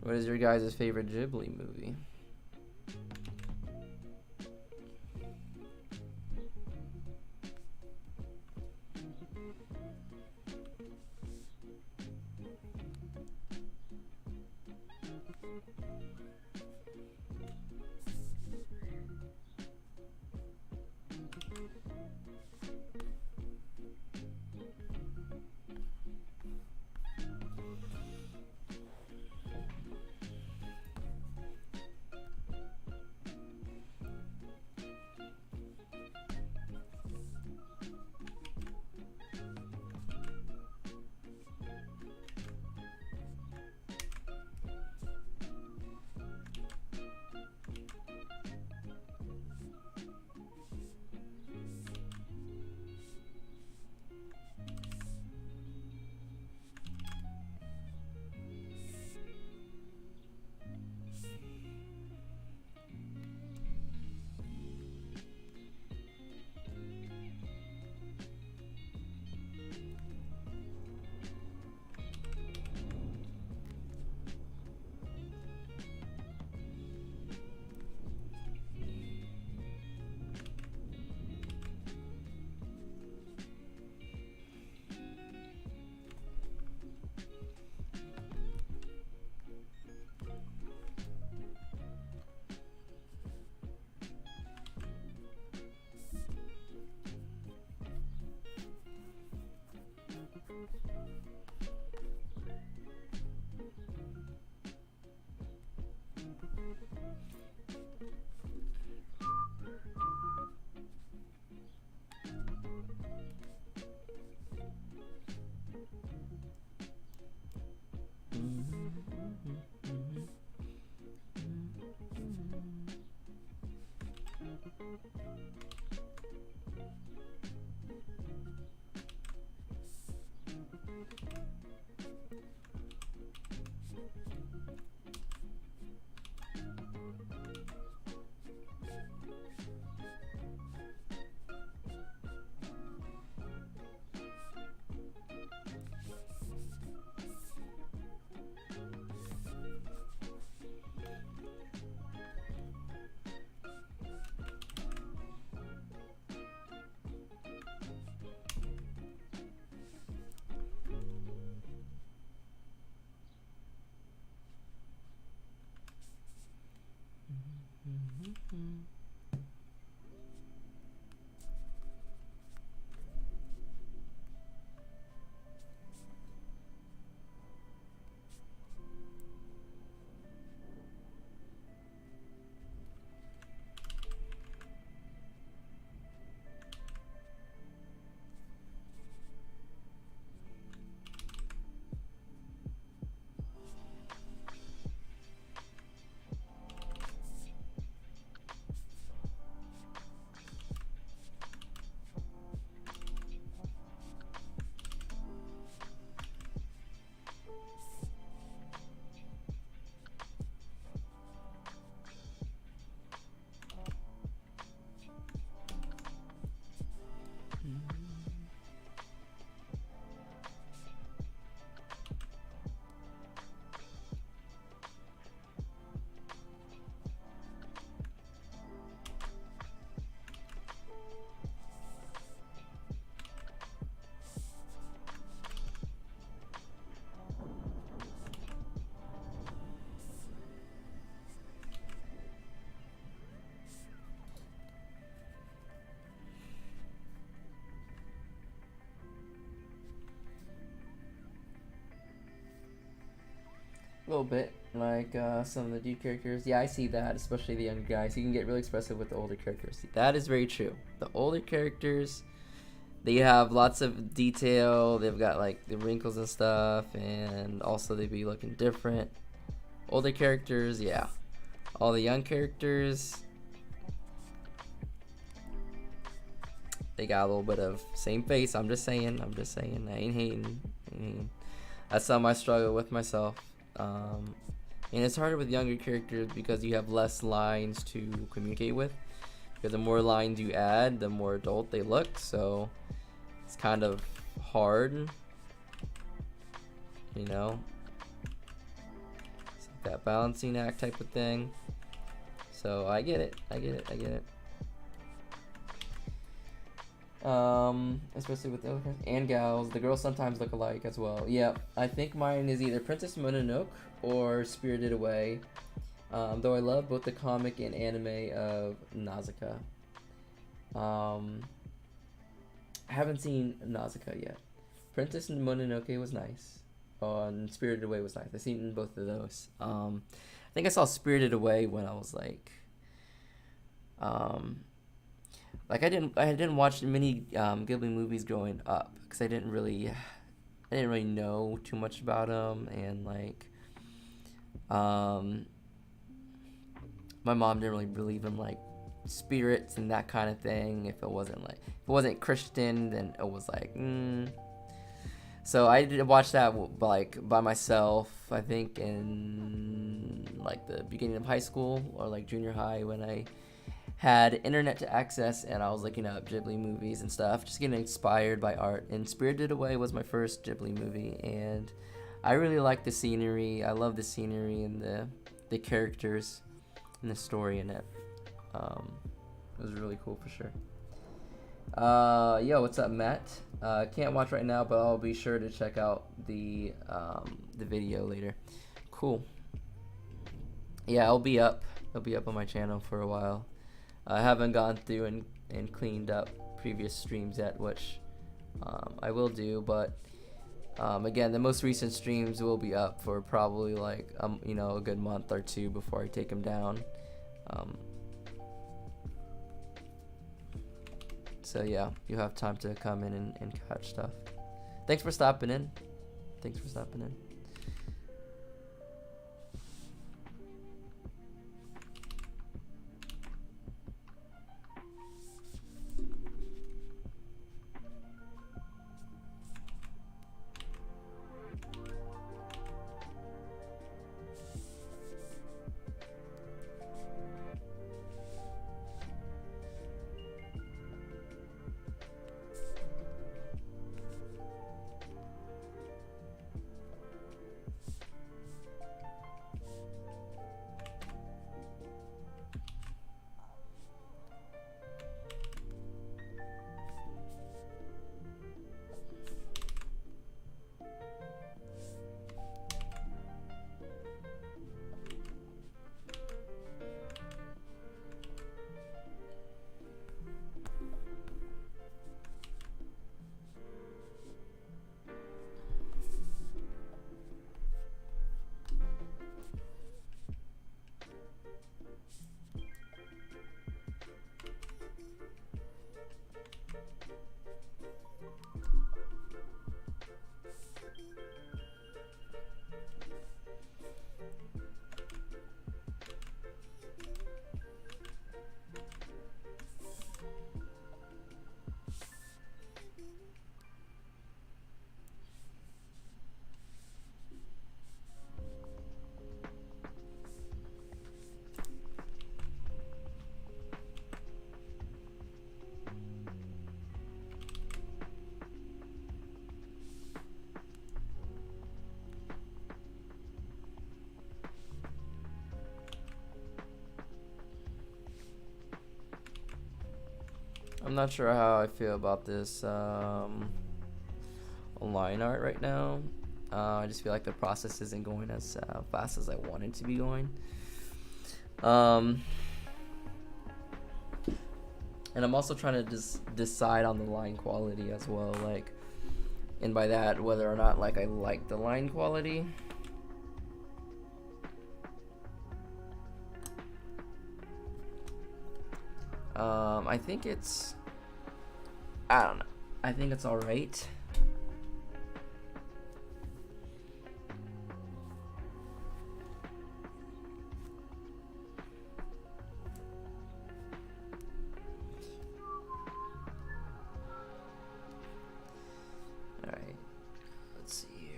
What is your guys' favorite Ghibli movie? A little bit, like some of the new characters. Yeah, I see that, especially the younger guys. You can get really expressive with the older characters. That is very true. The older characters, they have lots of detail. They've got like the wrinkles and stuff, and also they be looking different. Older characters, yeah. All the young characters, they got a little bit of same face. I'm just saying. I ain't hating. That's something I struggle with myself. And it's harder with younger characters because you have less lines to communicate with. Because the more lines you add, the more adult they look. So it's kind of hard, you know. It's like that balancing act type of thing. So I get it. Especially with the other and gals. The girls sometimes look alike as well. Yeah, I think mine is either Princess Mononoke or Spirited Away. Though I love both the comic and anime of Nausicaa. I haven't seen Nausicaa yet. Princess Mononoke was nice. And Spirited Away was nice. I've seen both of those. I think I saw Spirited Away when I was like I didn't watch many Ghibli movies growing up because I didn't really know too much about them, and like my mom didn't really believe in like spirits and that kind of thing. If it wasn't Christian, then it was like So I did watch that like by myself. I think in like the beginning of high school or like junior high when I had internet to access, and I was looking up Ghibli movies and stuff, just getting inspired by art. And Spirited Away was my first Ghibli movie, and I really liked the scenery. I love the scenery and the characters and the story in it. It was really cool for sure. Yo, what's up, Matt? Can't watch right now, but I'll be sure to check out the video later. Cool. Yeah, it'll be up on my channel for a while. I haven't gone through and cleaned up previous streams yet, which I will do, but again, the most recent streams will be up for probably like a good month or two before I take them down. So yeah, you have time to come in and catch stuff. Thanks for stopping in. I'm not sure how I feel about this line art right now. I just feel like the process isn't going as fast as I want it to be going. And I'm also trying to decide on the line quality as well, like, and by that, whether or not like I like the line quality. I think it's, I don't know. I think it's all right. All right. Let's see here.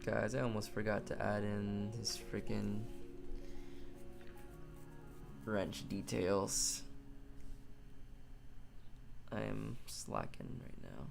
Guys, I almost forgot to add in his freaking wrench details. I am slacking right now.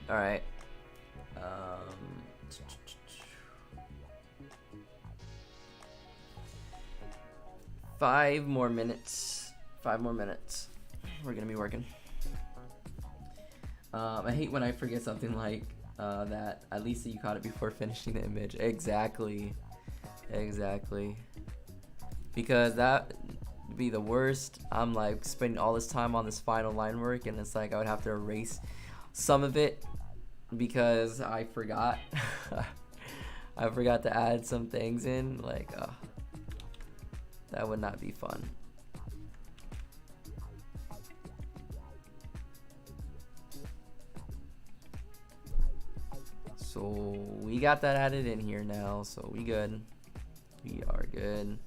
All right. 5 more minutes. 5 more minutes. We're gonna be working. I hate when I forget something like that. At least you caught it before finishing the image. Exactly. Exactly. Because that would be the worst. I'm like spending all this time on this final line work, and it's like I would have to erase some of it because I forgot. I forgot to add some things in. Like, that would not be fun. So we got that added in here now, so we good. We are good.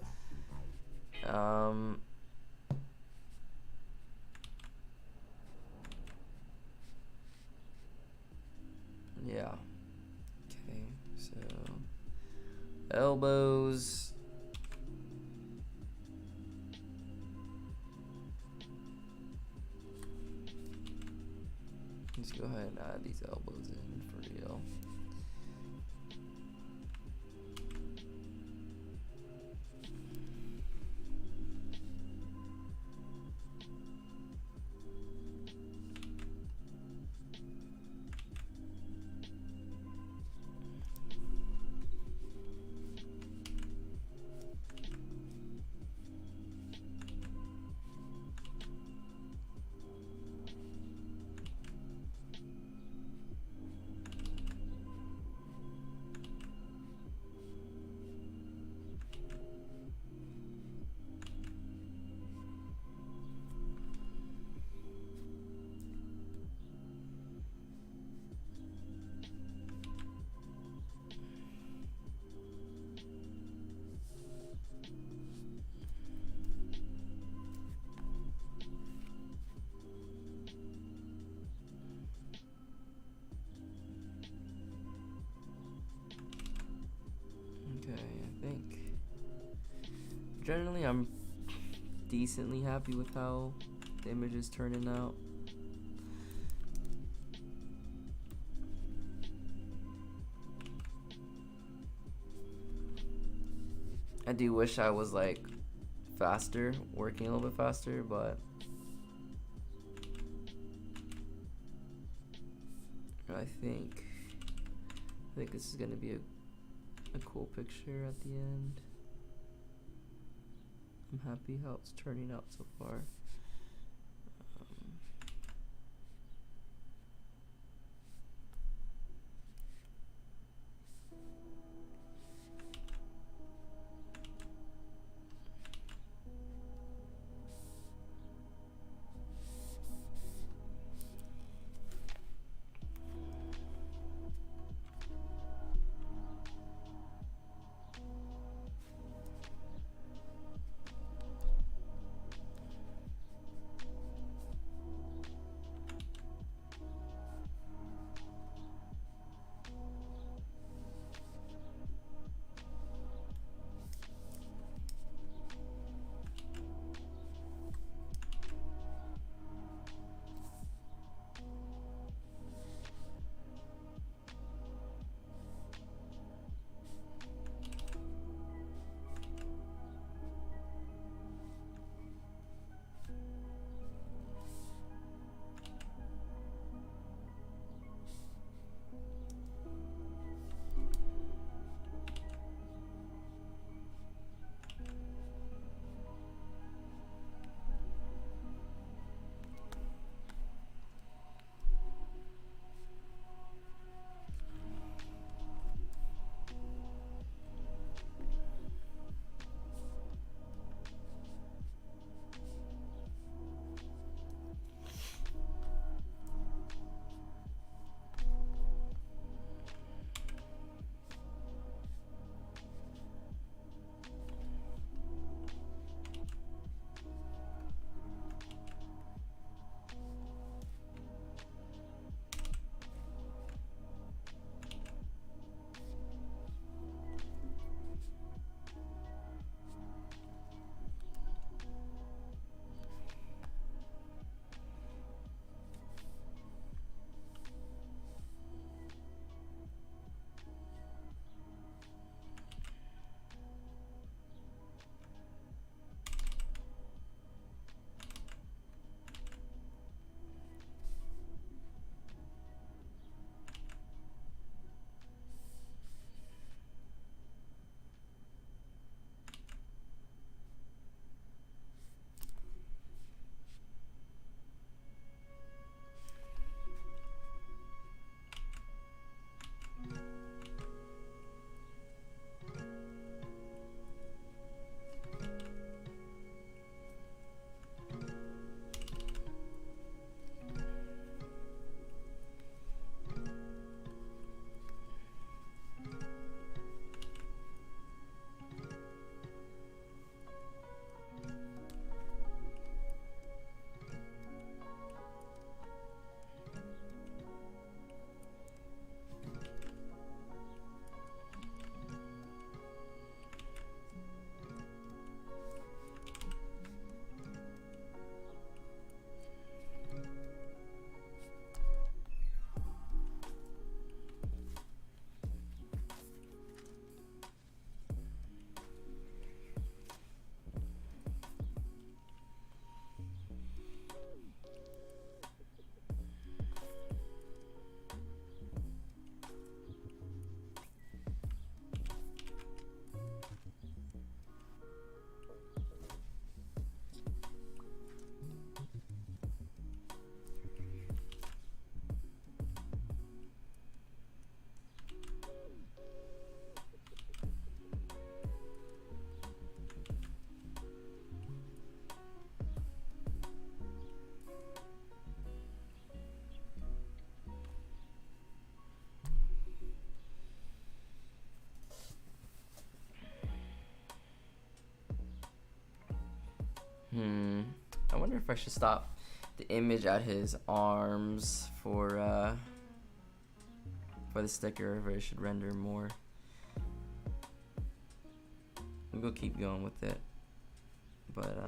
Yeah. Okay, so elbows. Let's go ahead and add these elbows in for real. generally I'm decently happy with how the image is turning out. I do wish I was like faster, working a little bit faster, but I think this is gonna be a cool picture at the end. I'm happy how it's turning out so far. I wonder if I should stop the image at his arms for the sticker, or if I should render more. We'll keep going with it. but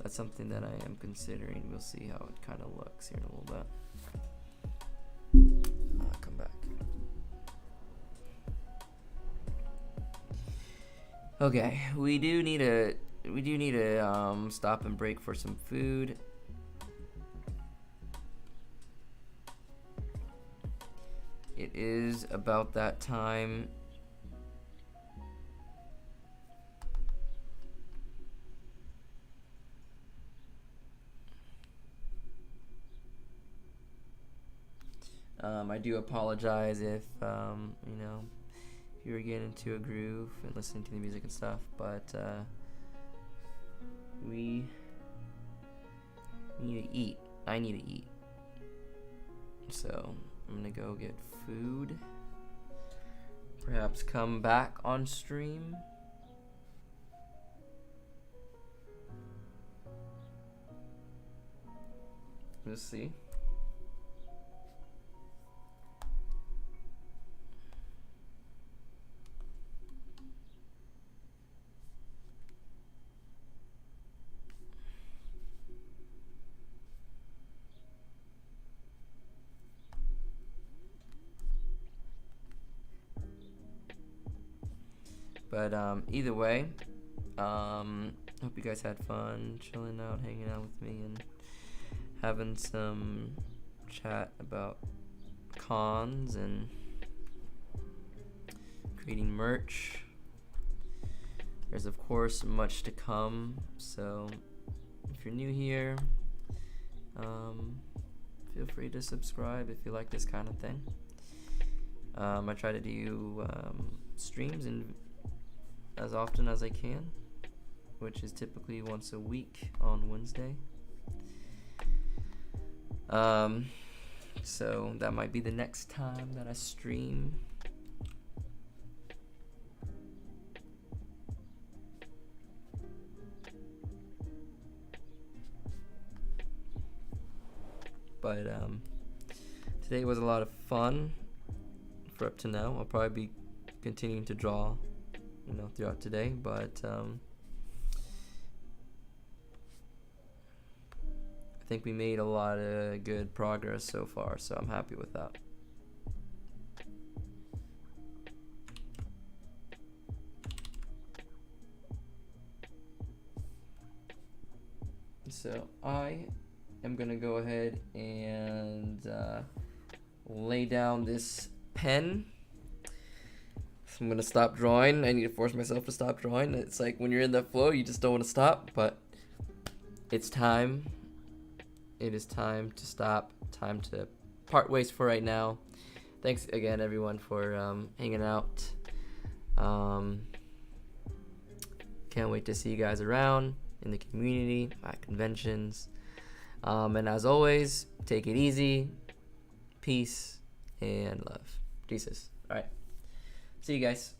that's something that I am considering. We'll see how it kind of looks here in a little bit. Come back. Okay, we do need to stop and break for some food. It is about that time. I do apologize if you know, if you were getting into a groove and listening to the music and stuff, but we need to eat. I need to eat. So I'm gonna go get food. Perhaps come back on stream. Let's see. But either way, hope you guys had fun chilling out, hanging out with me, and having some chat about cons and creating merch. There's of course much to come, so if you're new here, feel free to subscribe if you like this kind of thing. I try to do streams and as often as I can, which is typically once a week on Wednesday. So that might be the next time that I stream. But today was a lot of fun for up to now. I'll probably be continuing to draw, you know, throughout today, but I think we made a lot of good progress so far, so I'm happy with that. So I am gonna go ahead and lay down this pen. I'm gonna stop drawing. I need to force myself to stop drawing. It's like when you're in that flow, you just don't want to stop, but it's time. It is time to stop. Time to part ways for right now. Thanks again, everyone, for hanging out. Can't wait to see you guys around in the community, at conventions. And as always, take it easy. Peace and love. Jesus. All right. See you guys.